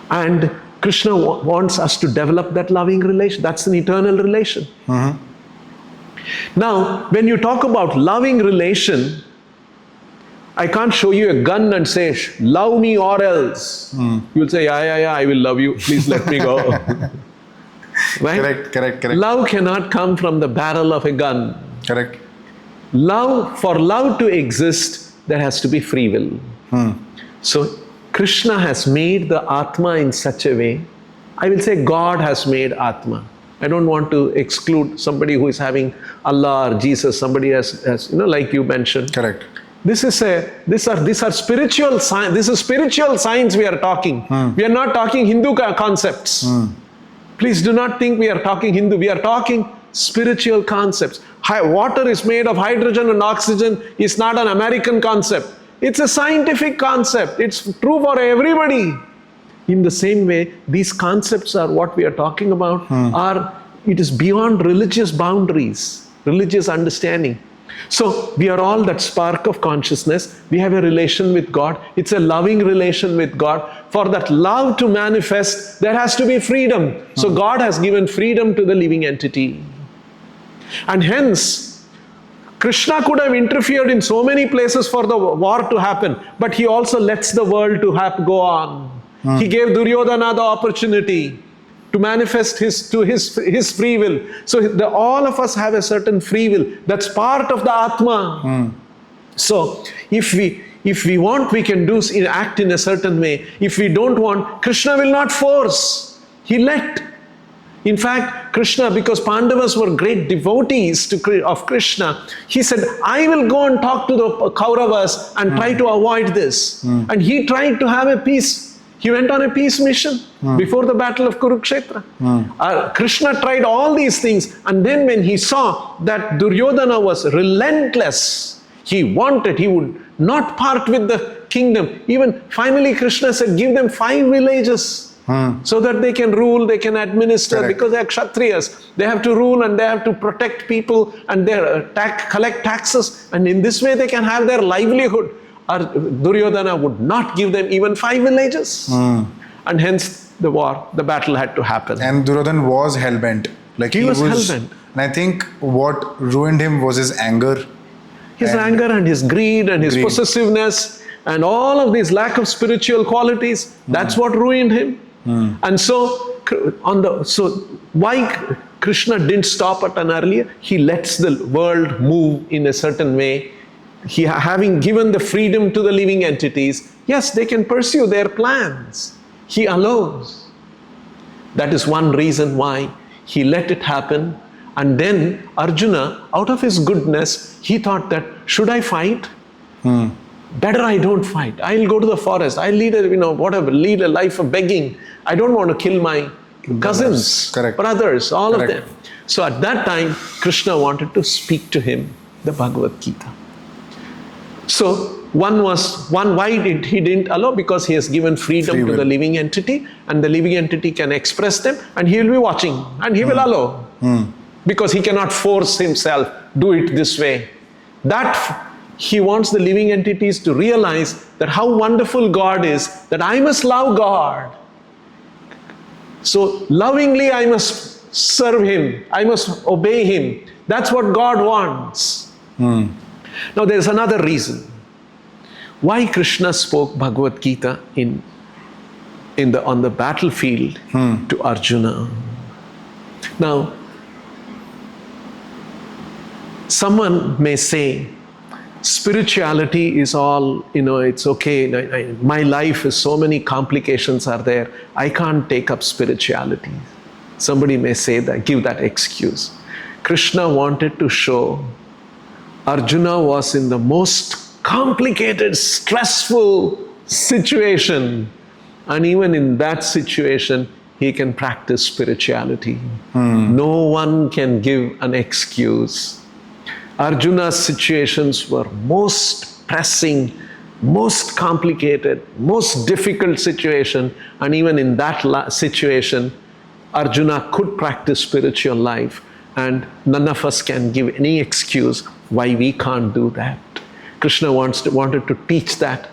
Speaker 2: And Krishna wants us to develop that loving relation. That's an eternal relation. Now, when you talk about loving relation, I can't show you a gun and say, love me or else. You'll say, yeah, I will love you. Please let me go. Right?
Speaker 1: Correct.
Speaker 2: Love cannot come from the barrel of a gun.
Speaker 1: Correct.
Speaker 2: For love to exist, there has to be free will. So Krishna has made the Atma in such a way. I will say God has made Atma. I don't want to exclude somebody who is having Allah or Jesus, somebody has like you mentioned.
Speaker 1: Correct.
Speaker 2: These are spiritual science. This is spiritual science we are talking. We are not talking Hindu concepts. Please do not think we are talking Hindu. We are talking spiritual concepts. Water is made of hydrogen and oxygen is not an American concept. It's a scientific concept. It's true for everybody. In the same way, these concepts are what we are talking about. It is beyond religious boundaries, religious understanding. So we are all that spark of consciousness. We have a relation with God. It's a loving relation with God. For that love to manifest, there has to be freedom. So God has given freedom to the living entity. And hence, Krishna could have interfered in so many places for the war to happen, but he also lets the world to go on. He gave Duryodhana the opportunity to manifest his free will. So all of us have a certain free will. That's part of the Atma. So if we want, we can act in a certain way. If we don't want, Krishna will not force. He let. In fact, Krishna, because Pandavas were great devotees of Krishna, he said, I will go and talk to the Kauravas and try to avoid this. And he tried to have a peace. He went on a peace mission before the battle of Kurukshetra. Krishna tried all these things, and then when he saw that Duryodhana was relentless, he would not part with the kingdom. Even finally Krishna said, give them 5 villages so that they can rule, they can administer. Correct. Because they are Kshatriyas. They have to rule and they have to protect people and they collect taxes, and in this way they can have their livelihood. Duryodhana would not give them even 5 villages. And hence the battle had to happen.
Speaker 1: And Duryodhana was hell-bent.
Speaker 2: He was hell-bent.
Speaker 1: And I think what ruined him was his anger.
Speaker 2: His anger and his greed and his possessiveness and all of these lack of spiritual qualities, that's what ruined him. And so why Krishna didn't stop at an earlier? He lets the world move in a certain way. He, having given the freedom to the living entities, yes, they can pursue their plans. He allows. That is one reason why he let it happen. And then Arjuna, out of his goodness, he thought that, should I fight? Better I don't fight. I'll go to the forest. I'll lead a life of begging. I don't want to kill my cousins, brothers, all of them. So at that time, Krishna wanted to speak to him the Bhagavad Gita. So why he didn't allow? Because he has given freedom to the living entity, and the living entity can express them, and he will be watching, and he will allow. Because he cannot force himself, do it this way. That He wants the living entities to realize that how wonderful God is, that I must love God. So lovingly I must serve Him, I must obey Him. That's what God wants. Now there's another reason why Krishna spoke Bhagavad Gita on the battlefield to Arjuna. Now, someone may say, spirituality is all, it's okay. My life is so many complications are there. I can't take up spirituality. Somebody may say that, give that excuse. Krishna wanted to show Arjuna was in the most complicated, stressful situation. And even in that situation, he can practice spirituality. No one can give an excuse. Arjuna's situations were most pressing, most complicated, most difficult situation. And even in that situation, Arjuna could practice spiritual life. And none of us can give any excuse why we can't do that. Krishna wanted to teach that.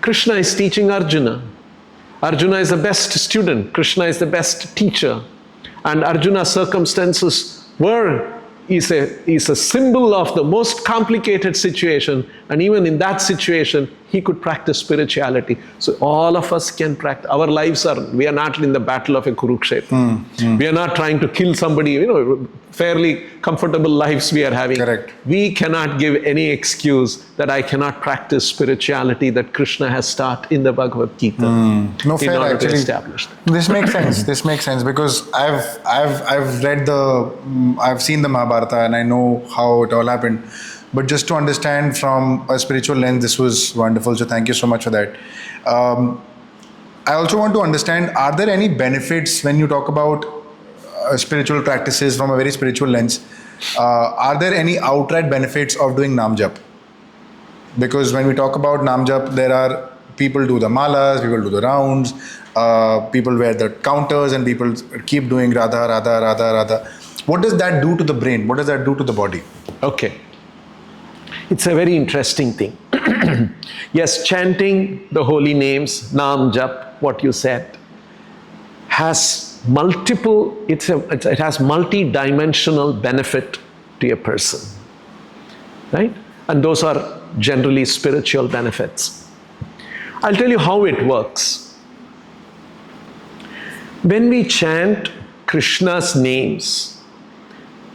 Speaker 2: Krishna is teaching Arjuna. Arjuna is the best student. Krishna is the best teacher. And Arjuna's circumstances is a symbol of the most complicated situation. And even in that situation, he could practice spirituality. So all of us can practice. Our lives we are not in the battle of a Kurukshetra. We are not trying to kill somebody, fairly comfortable lives we are having.
Speaker 1: Correct.
Speaker 2: We cannot give any excuse that I cannot practice spirituality that Krishna has taught in the Bhagavad Gita.
Speaker 1: No, fair,
Speaker 2: order
Speaker 1: actually.
Speaker 2: to establish that.
Speaker 1: This makes sense. This makes sense because I've read I've seen the Mahabharata and I know how it all happened. But just to understand from a spiritual lens, this was wonderful. So thank you so much for that. I also want to understand, are there any benefits when you talk about spiritual practices from a very spiritual lens? Are there any outright benefits of doing Naam Jap? Because when we talk about Naam Jap, there are people do the malas, people do the rounds, people wear the counters and people keep doing Radha, Radha, Radha, Radha. What does that do to the brain? What does that do to the body?
Speaker 2: Okay. It's a very interesting thing. Yes, chanting the holy names, Naam Jap, what you said, has it has multi-dimensional benefit to a person. Right? And those are generally spiritual benefits. I'll tell you how it works. When we chant Krishna's names,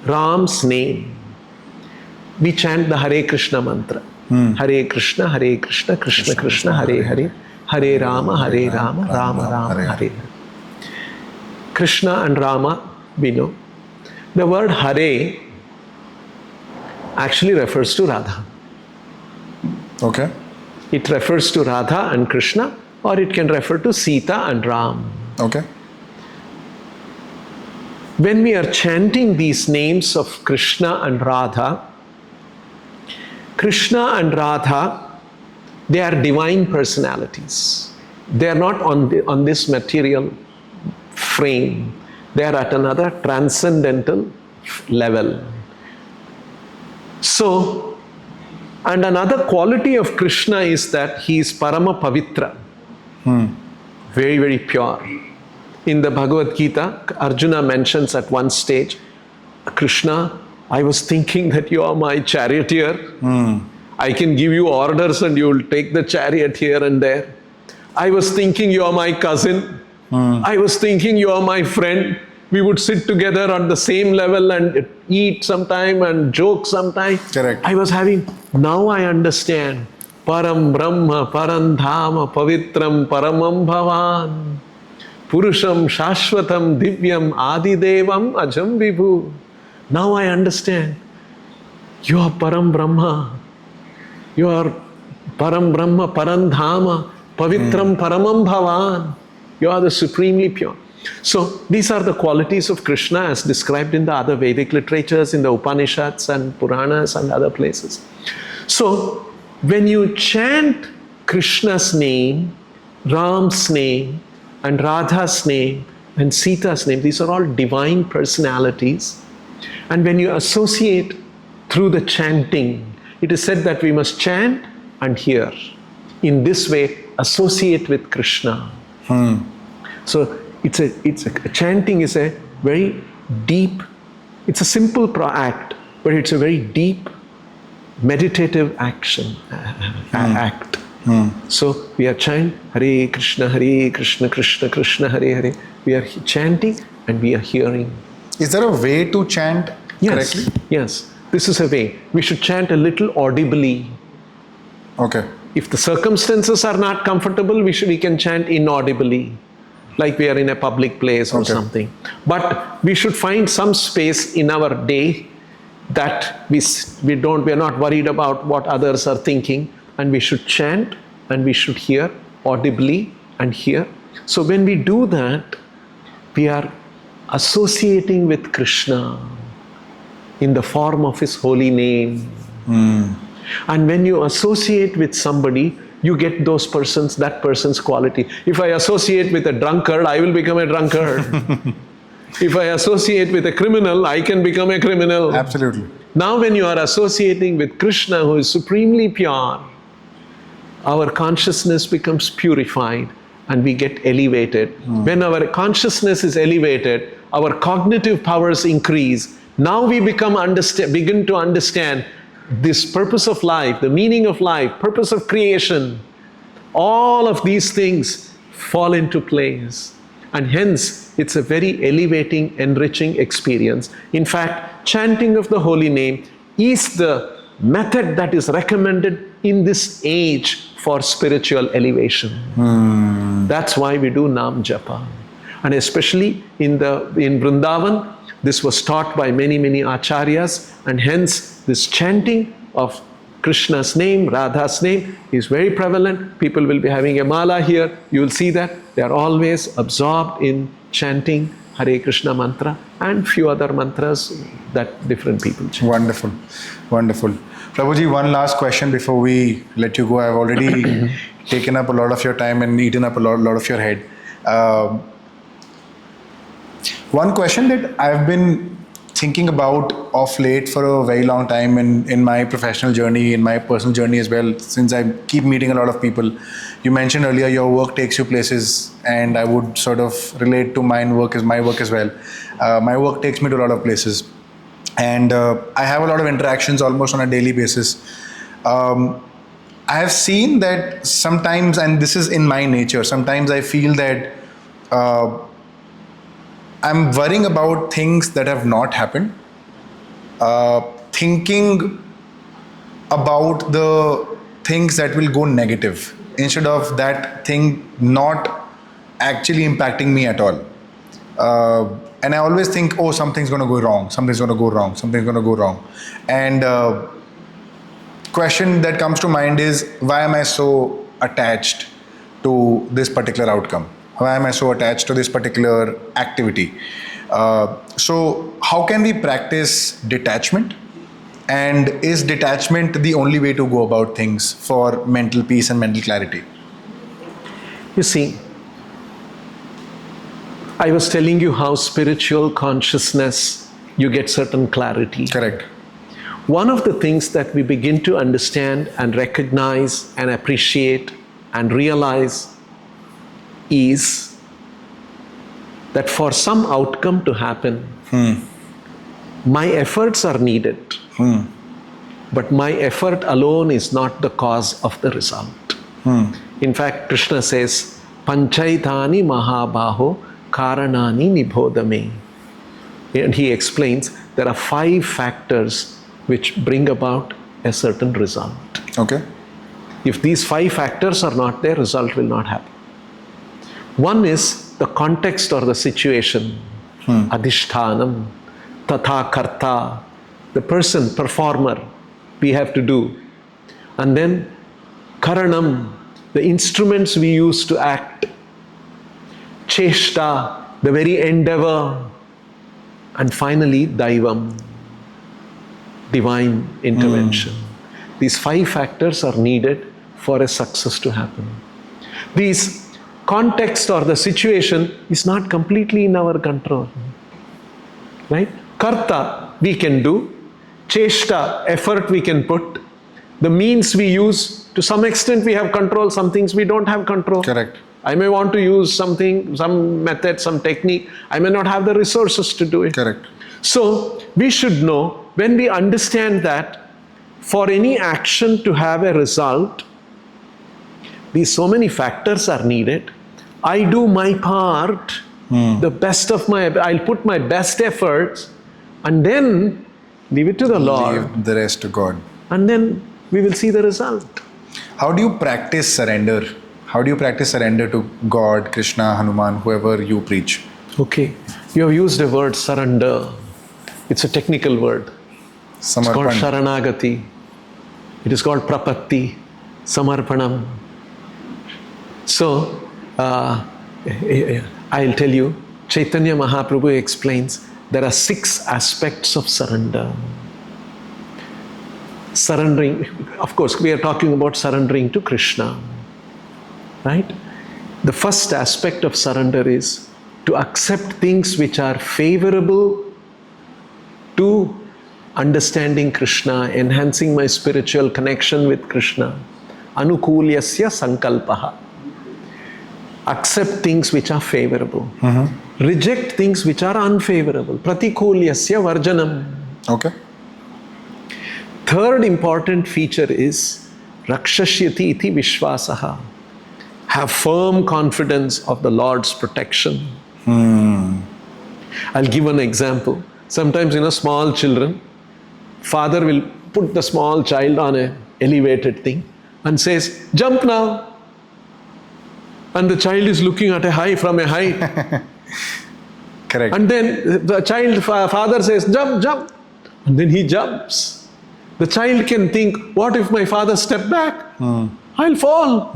Speaker 2: Ram's name, we chant the Hare Krishna mantra. Hare Krishna, Krishna Krishna, Hare Hare, Hare Rama, Rama Rama, Hare. Krishna and Rama, we know. The word Hare actually refers to Radha.
Speaker 1: Okay.
Speaker 2: It refers to Radha and Krishna, or it can refer to Sita and Ram.
Speaker 1: Okay.
Speaker 2: When we are chanting these names of Krishna and Radha, they are divine personalities. They are not on this material frame. They are at another transcendental level. So, and another quality of Krishna is that he is Parama Pavitra. Very, very pure. In the Bhagavad Gita, Arjuna mentions at one stage, Krishna, I was thinking that you are my charioteer. I can give you orders and you will take the chariot here and there. I was thinking you are my cousin. I was thinking you are my friend. We would sit together on the same level and eat sometime and joke sometime.
Speaker 1: Correct.
Speaker 2: Now I understand. Param Brahma, Param Dhama, Pavitram, Paramam Bhavan, Purusham, Shashvatam, Divyam, Adidevam, Ajam Vibhu. Now I understand. You are Param Brahma. You are Param Brahma, Param Dhama, Pavitram, Paramam Bhavan. You are the supremely pure. So these are the qualities of Krishna as described in the other Vedic literatures, in the Upanishads and Puranas and other places. So when you chant Krishna's name, Ram's name, and Radha's name, and Sita's name, these are all divine personalities. And when you associate through the chanting it is said that we must chant and hear. In this way, associate with Krishna. So chanting is a very deep, it's a simple act, but it's a very deep meditative action, act. So we are chanting Hare Krishna, Krishna Krishna, Hare Hare. We are chanting and we are hearing.
Speaker 1: Is there a way to chant correctly?
Speaker 2: Yes. This is a way. We should chant a little audibly.
Speaker 1: Okay.
Speaker 2: If the circumstances are not comfortable, we can chant inaudibly, like we are in a public place or something. But we should find some space in our day that we are not worried about what others are thinking, and we should chant and we should hear audibly and hear. So when we do that, we are associating with Krishna in the form of His holy name. And when you associate with somebody, you get that person's quality. If I associate with a drunkard, I will become a drunkard. If I associate with a criminal, I can become a criminal.
Speaker 1: Absolutely.
Speaker 2: Now when you are associating with Krishna, who is supremely pure, our consciousness becomes purified and we get elevated. When our consciousness is elevated, our cognitive powers increase. Now we begin to understand this purpose of life, the meaning of life, purpose of creation. All of these things fall into place. And hence, it's a very elevating, enriching experience. In fact, chanting of the holy name is the method that is recommended in this age for spiritual elevation. That's why we do Naam Japa. And especially in Vrindavan, this was taught by many, many acharyas, and hence this chanting of Krishna's name, Radha's name is very prevalent. People will be having a mala here. You will see that they are always absorbed in chanting Hare Krishna mantra and few other mantras that different people chant.
Speaker 1: Wonderful, wonderful. Prabhuji, one last question before we let you go. I've already taken up a lot of your time and eaten up a lot of your head. One question that I've been thinking about of late for a very long time in my professional journey, in my personal journey as well, since I keep meeting a lot of people. You mentioned earlier your work takes you places, and I would sort of relate to my work as well. My work takes me to a lot of places, and I have a lot of interactions almost on a daily basis. I have seen that sometimes, and this is in my nature, sometimes I feel that I'm worrying about things that have not happened, thinking about the things that will go negative instead of that thing not actually impacting me at all. And I always think, oh, something's going to go wrong, something's going to go wrong, something's going to go wrong. And question that comes to mind is, why am I so attached to this particular outcome? Why am I so attached to this particular activity? So how can we practice detachment? And is detachment the only way to go about things for mental peace and mental clarity?
Speaker 2: You see, I was telling you how spiritual consciousness, you get certain clarity.
Speaker 1: Correct.
Speaker 2: One of the things that we begin to understand and recognize and appreciate and realize is that for some outcome to happen, my efforts are needed. But my effort alone is not the cause of the result. In fact, Krishna says, Panchaitani Mahabaho Karanani Nibodame. And he explains there are 5 factors which bring about a certain result.
Speaker 1: Okay.
Speaker 2: If these 5 factors are not there, result will not happen. One is the context or the situation. Adhishthanam, tatha karta, the person, performer, we have to do. And then karanam, the instruments we use to act. Cheshta, the very endeavor. And finally, daivam, divine intervention. These 5 factors are needed for a success to happen. These context or the situation is not completely in our control. Right? Karta, we can do. Cheshta, effort we can put. The means we use, to some extent we have control, some things we don't have control.
Speaker 1: Correct.
Speaker 2: I may want to use something, some method, some technique. I may not have the resources to do it.
Speaker 1: Correct.
Speaker 2: So we should know, when we understand that for any action to have a result, these so many factors are needed. I do my part, the best of I'll put my best efforts, and then leave it to the Lord.
Speaker 1: Leave the rest to God.
Speaker 2: And then we will see the result.
Speaker 1: How do you practice surrender? How do you practice surrender to God, Krishna, Hanuman, whoever you preach?
Speaker 2: Okay, you have used the word surrender. It's a technical word. It's called
Speaker 1: Samarpan.
Speaker 2: Sharanagati. It is called Prapatti, Samarpanam. So, I'll tell you, Chaitanya Mahaprabhu explains there are 6 aspects of surrender. Surrendering, of course, we are talking about surrendering to Krishna, right? The first aspect of surrender is to accept things which are favorable to understanding Krishna, enhancing my spiritual connection with Krishna. Anukulyasya sankalpaha. Accept things which are favorable. Reject things which are unfavorable. Pratikulyasya varjanam.
Speaker 1: Okay.
Speaker 2: Third important feature is rakshashyati iti vishwasaha. Have firm confidence of the Lord's protection. I'll give an example. Sometimes, small children, father will put the small child on an elevated thing and says, jump now. And the child is looking at a height from a height.
Speaker 1: Correct.
Speaker 2: And then the father says, jump, jump. And then he jumps. The child can think, what if my father step back? I'll fall.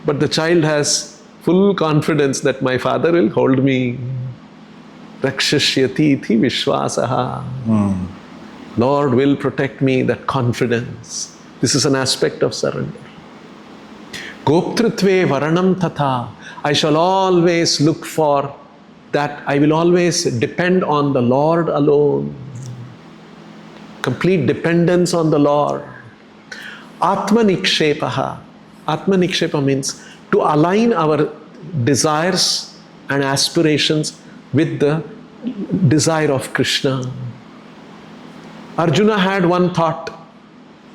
Speaker 2: But the child has full confidence that my father will hold me. Rakshashyati iti vishwasaha. Lord will protect me, that confidence. This is an aspect of surrender. Goptritve varanam tatha. I shall always look for that. I will always depend on the Lord alone. Complete dependence on the Lord. Atmanikshepaha. Atmanikshepa means to align our desires and aspirations with the desire of Krishna. Arjuna had one thought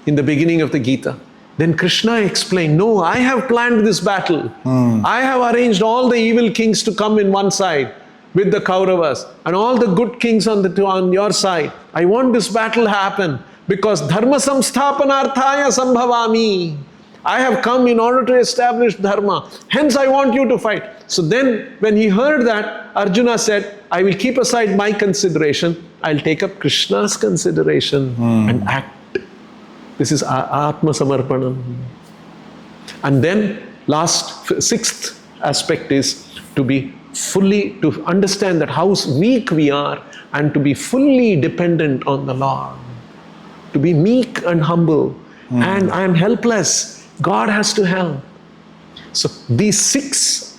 Speaker 2: in the beginning of the Gita. Then Krishna explained, no, I have planned this battle. I have arranged all the evil kings to come in one side with the Kauravas and all the good kings on your side. I want this battle happen because dharma samsthapanarthaya sambhavami. I have come in order to establish dharma. Hence I want you to fight. So then when he heard that, Arjuna said, I will keep aside my consideration. I'll take up Krishna's consideration and act. This is Atma Samarpanam. And then sixth aspect is to understand that how weak we are and to be fully dependent on the Lord. To be meek and humble. And I am helpless. God has to help. So these 6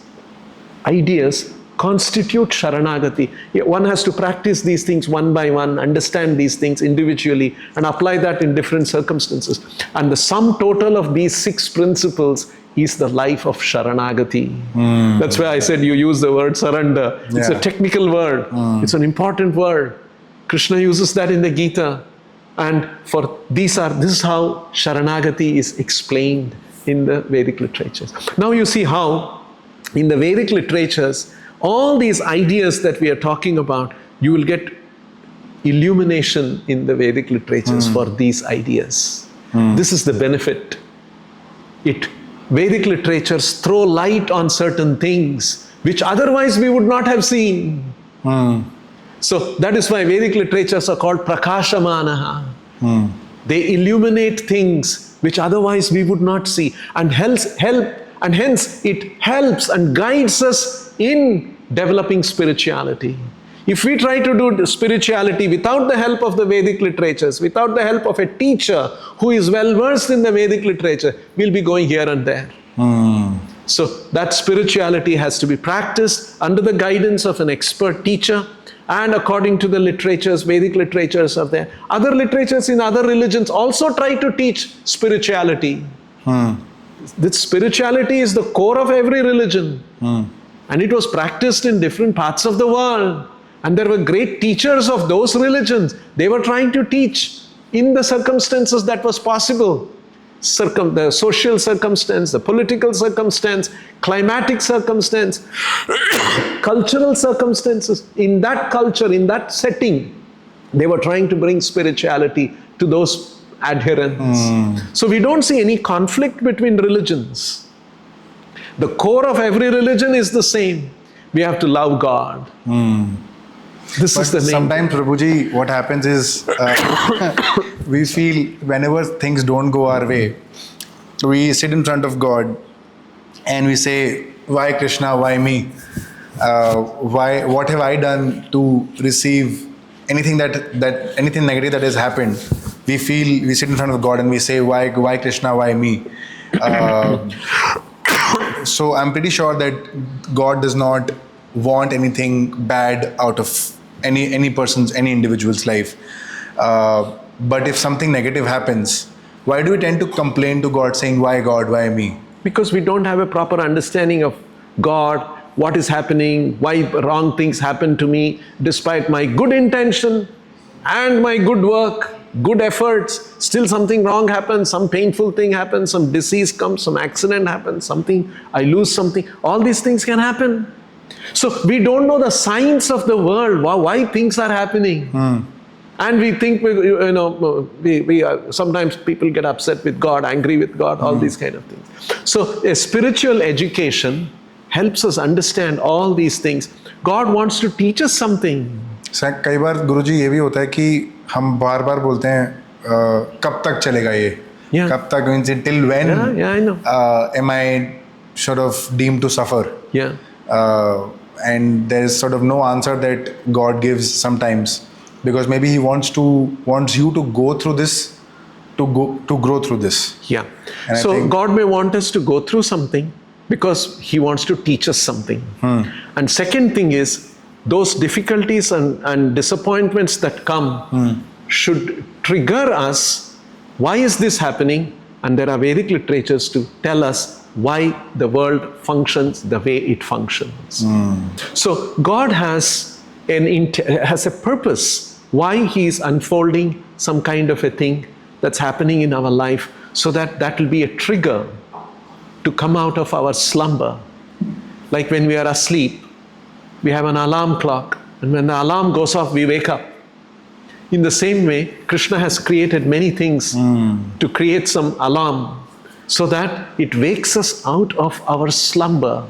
Speaker 2: ideas constitute Sharanagati. One has to practice these things one by one, understand these things individually, and apply that in different circumstances. And the sum total of these 6 principles is the life of Sharanagati. That's why I said you use the word surrender. It's a technical word. It's an important word. Krishna uses that in the Gita. And this is how Sharanagati is explained in the Vedic literatures. Now you see how in the Vedic literatures, all these ideas that we are talking about, you will get illumination in the Vedic literatures for these ideas. This is the benefit. Vedic literatures throw light on certain things which otherwise we would not have seen. So that is why Vedic literatures are called prakashamanaha. They illuminate things which otherwise we would not see, and hence it helps and guides us in developing spirituality. If we try to do spirituality without the help of the Vedic literatures, without the help of a teacher who is well versed in the Vedic literature, we'll be going here and there. So that spirituality has to be practiced under the guidance of an expert teacher, And according to the literatures, Vedic literatures are there. Other literatures in other religions also try to teach spirituality. This spirituality is the core of every religion. And it was practiced in different parts of the world. And there were great teachers of those religions. They were trying to teach in the circumstances that was possible. The social circumstance, the political circumstance, climatic circumstance, cultural circumstances. In that culture, in that setting, they were trying to bring spirituality to those adherents. So we don't see any conflict between religions. The core of every religion is the same. We have to love God. This is the main.
Speaker 1: Sometimes, Prabhuji, what happens is we feel whenever things don't go our way, we sit in front of God and we say, "Why Krishna? Why me? Why? What have I done to receive anything that anything negative that has happened?" We sit in front of God and we say, "Why Krishna? Why me?" So I'm pretty sure that God does not want anything bad out of any person's, any individual's life. But if something negative happens, why do we tend to complain to God saying, "Why God? Why me?"
Speaker 2: Because we don't have a proper understanding of God, what is happening, why wrong things happen to me, despite my good intention and my good work, good efforts, still something wrong happens, some painful thing happens, some disease comes, some accident happens, something, I lose something. All these things can happen. So we don't know the science of the world, why things are happening. And we think, sometimes people get upset with God, angry with God, all these kind of things. So a spiritual education helps us understand all these things. God wants to teach us something.
Speaker 1: कई बार गुरुजी ये भी होता है कि हम बार बार बोलते हैं कब तक चलेगा ये? कब तक means till when?
Speaker 2: I know.
Speaker 1: Am I sort of deemed to suffer? And there's sort of no answer that God gives sometimes, because maybe He wants you to go through this, to grow through this. And
Speaker 2: so God may want us to go through something because He wants to teach us something. And second thing is, those difficulties and disappointments that come should trigger us. Why is this happening? And there are Vedic literatures to tell us why the world functions the way it functions. So God has a purpose why He is unfolding some kind of a thing that's happening in our life, so that will be a trigger to come out of our slumber. Like when we are asleep, we have an alarm clock, and when the alarm goes off, we wake up. In the same way, Krishna has created many things to create some alarm, so that it wakes us out of our slumber.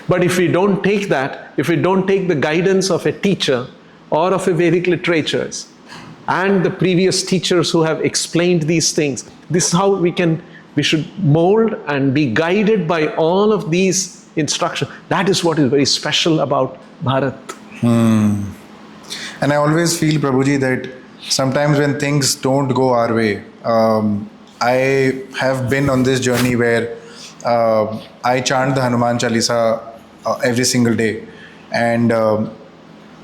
Speaker 2: But if we don't take that, if we don't take the guidance of a teacher or of a Vedic literatures and the previous teachers who have explained these things, this is how we should mold and be guided by all of these instructions. That is what is very special about Bharat.
Speaker 1: And I always feel, Prabhuji, that sometimes when things don't go our way, I have been on this journey where I chant the Hanuman Chalisa every single day, and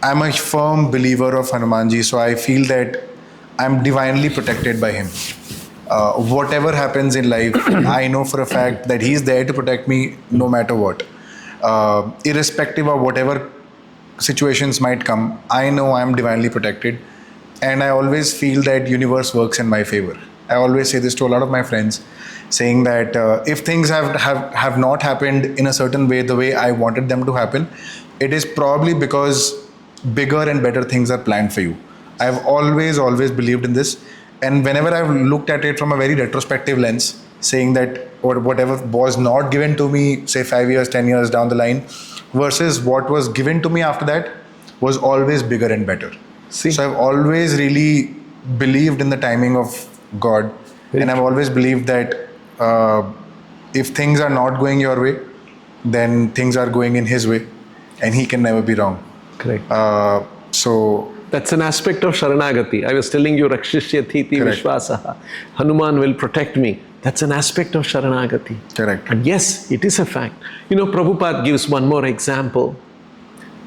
Speaker 1: I'm a firm believer of Hanumanji, so I feel that I'm divinely protected by him. Whatever happens in life, I know for a fact that he's there to protect me no matter what. Irrespective of whatever situations might come, I know I'm divinely protected, and I always feel that universe works in my favor. I always say this to a lot of my friends, saying that if things have not happened in a certain way, the way I wanted them to happen, it is probably because bigger and better things are planned for you. I've always believed in this, and whenever I've looked at it from a very retrospective lens, saying that whatever was not given to me, say 5 years, 10 years down the line, versus what was given to me after that, was always bigger and better. So I've always really believed in the timing of God, and I've always believed that if things are not going your way, then things are going in His way, and He can never be wrong.
Speaker 2: Correct.
Speaker 1: So
Speaker 2: that's an aspect of Sharanagati. I was telling you, Rakshishyathiti Vishwasaha. Hanuman will protect me. That's an aspect of Sharanagati.
Speaker 1: Correct.
Speaker 2: And yes, it is a fact. Prabhupada gives one more example.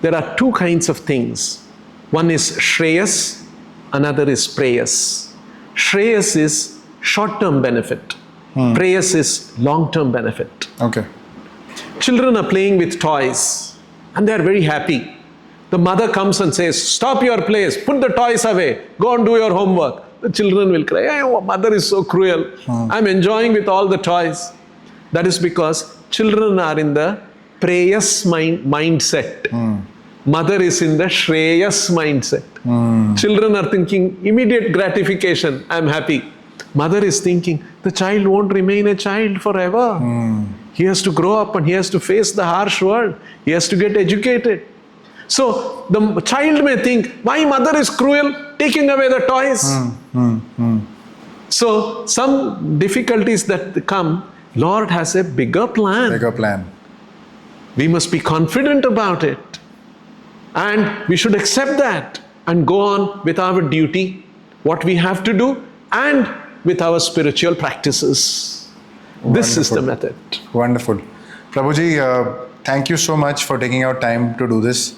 Speaker 2: There are two kinds of things. One is Shreyas, another is Preyas. Shreyas is short-term benefit. Preyas is long-term benefit.
Speaker 1: Okay.
Speaker 2: Children are playing with toys and they are very happy. The mother comes and says, stop your plays, put the toys away, go and do your homework. The children will cry, oh, mother is so cruel. I'm enjoying with all the toys. That is because children are in the Preyas mindset. Mother is in the Shreyas mindset. Children are thinking immediate gratification, I'm happy. Mother is thinking, the child won't remain a child forever. He has to grow up and he has to face the harsh world. He has to get educated. So the child may think, my mother is cruel, taking away the toys. So some difficulties that come, Lord has a bigger plan.
Speaker 1: Bigger plan.
Speaker 2: We must be confident about it. And we should accept that and go on with our duty, what we have to do, and with our spiritual practices.
Speaker 1: Wonderful.
Speaker 2: This is the method.
Speaker 1: Wonderful. Prabhuji, thank you so much for taking out time to do this.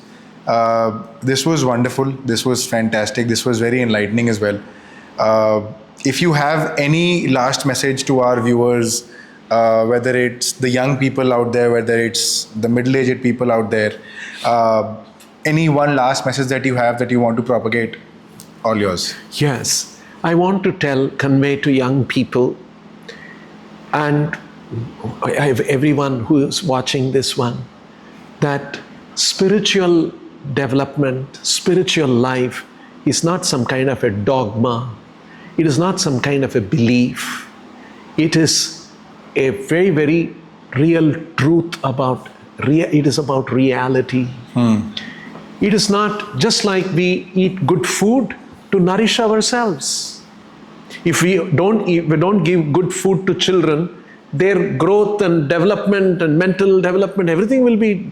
Speaker 1: This was wonderful. This was fantastic. This was very enlightening as well. If you have any last message to our viewers, whether it's the young people out there, whether it's the middle-aged people out there, any one last message that you have that you want to propagate, all yours.
Speaker 2: Yes, I want to convey to young people and everyone who is watching this one, that spiritual development, spiritual life is not some kind of a dogma. It is not some kind of a belief. It is a very, very real truth about, it is about reality. It is not just like we eat good food to nourish ourselves. If we don't give good food to children, their growth and development and mental development, everything will be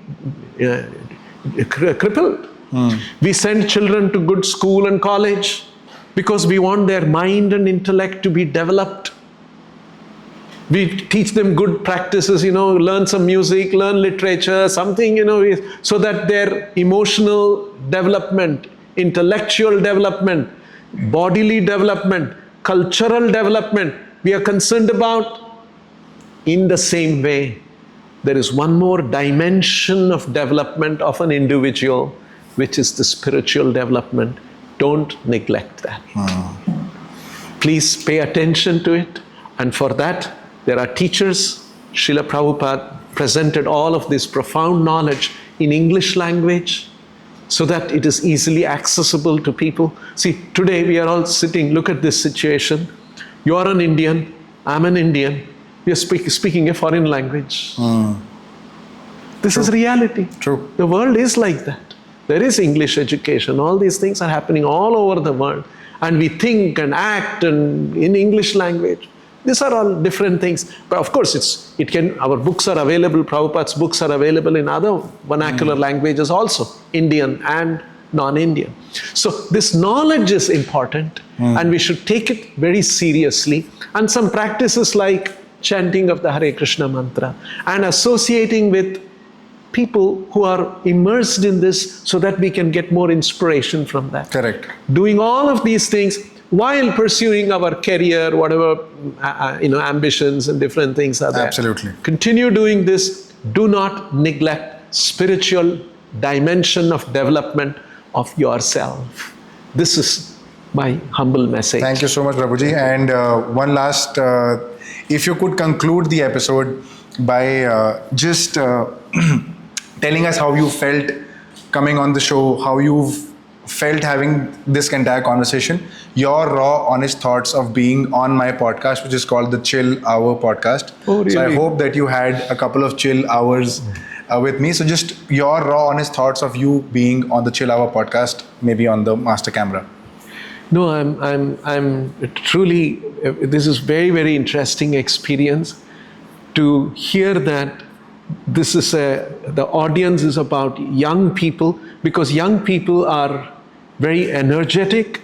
Speaker 2: crippled. We send children to good school and college because we want their mind and intellect to be developed. We teach them good practices, learn some music, learn literature, something, so that their emotional development, intellectual development, bodily development, cultural development, we are concerned about. In the same way, there is one more dimension of development of an individual, which is the spiritual development. Don't neglect that. Please pay attention to it. And for that, there are teachers. Srila Prabhupada presented all of this profound knowledge in English language so that it is easily accessible to people. See, today we are all sitting, look at this situation. You are an Indian, I'm an Indian. We are speaking a foreign language. This is reality.
Speaker 1: True.
Speaker 2: The world is like that. There is English education. All these things are happening all over the world. And we think and act in English language. These are all different things. But of course, our books are available, Prabhupada's books are available in other vernacular languages also, Indian and non-Indian. So this knowledge is important and we should take it very seriously. And some practices like chanting of the Hare Krishna mantra and associating with people who are immersed in this so that we can get more inspiration from that.
Speaker 1: Correct.
Speaker 2: Doing all of these things while pursuing our career, whatever ambitions and different things are there.
Speaker 1: Absolutely.
Speaker 2: Continue doing this. Do not neglect spiritual dimension of development of yourself. This is my humble message.
Speaker 1: Thank you so much, Prabhuji. And one last, if you could conclude the episode by just telling us how you felt coming on the show, how you've felt having this entire conversation, your raw, honest thoughts of being on my podcast, which is called the Chill Hour Podcast.
Speaker 2: Oh, really?
Speaker 1: So I hope that you had a couple of chill hours with me. So just your raw, honest thoughts of you being on the Chill Hour Podcast, maybe on the master camera.
Speaker 2: No, I'm truly, this is very, very interesting experience to hear that this is the audience is about young people, because young people are very energetic.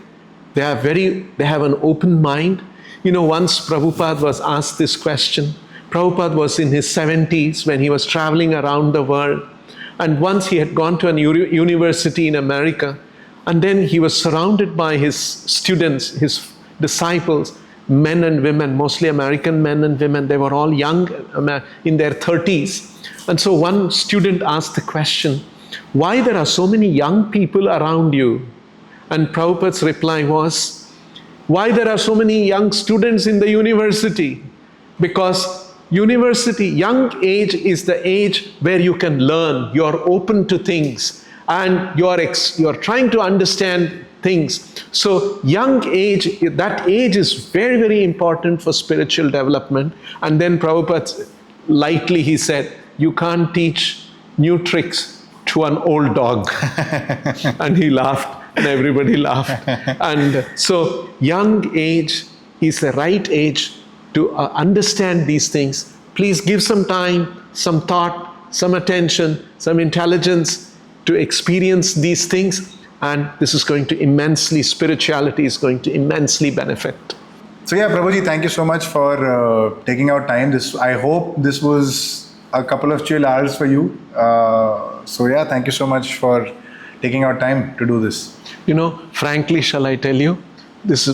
Speaker 2: They have an open mind. Once Prabhupada was asked this question. Prabhupada was in his 70s when he was traveling around the world. And once he had gone to a university in America. And then he was surrounded by his students, his disciples, men and women, mostly American men and women. They were all young, in their 30s. And so one student asked the question, why there are so many young people around you? And Prabhupada's reply was, why there are so many young students in the university? Because university, young age is the age where you can learn, you're open to things, and you're trying to understand things. So young age, that age is very, very important for spiritual development. And then Prabhupada, lightly he said, you can't teach new tricks to an old dog. And he laughed, and everybody laughed. And so young age is the right age to understand these things. Please give some time, some thought, some attention, some intelligence to experience these things. And this is going to immensely, spirituality is going to immensely benefit.
Speaker 1: So yeah, Prabhuji, thank you so much for taking out time. I hope this was a couple of chill hours for you. So yeah, thank you so much for taking out time to do this.
Speaker 2: Frankly, shall I tell you,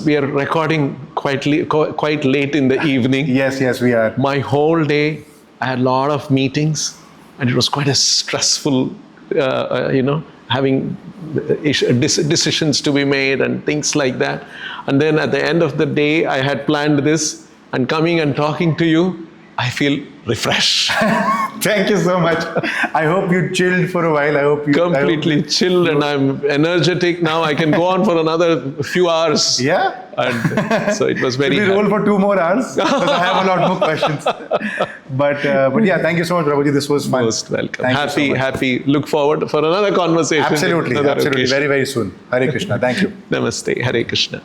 Speaker 2: we are recording quite late in the evening.
Speaker 1: Yes, we are.
Speaker 2: My whole day, I had a lot of meetings, and it was quite a stressful, having decisions to be made and things like that. And then at the end of the day, I had planned this, and coming and talking to you, I feel refreshed.
Speaker 1: Thank you so much. I hope you chilled for a while. I hope you
Speaker 2: completely chilled, and I'm energetic now. I can go on for another few hours.
Speaker 1: Yeah.
Speaker 2: And so it was very.
Speaker 1: We roll for 2 more hours because I have a lot more questions. But yeah, thank you so much, Prabhuji. This was fun.
Speaker 2: Most welcome.
Speaker 1: Thank
Speaker 2: Happy. Look forward for another conversation.
Speaker 1: Absolutely.
Speaker 2: Occasion.
Speaker 1: Very, very soon. Hare Krishna. Thank you.
Speaker 2: Namaste. Hare Krishna.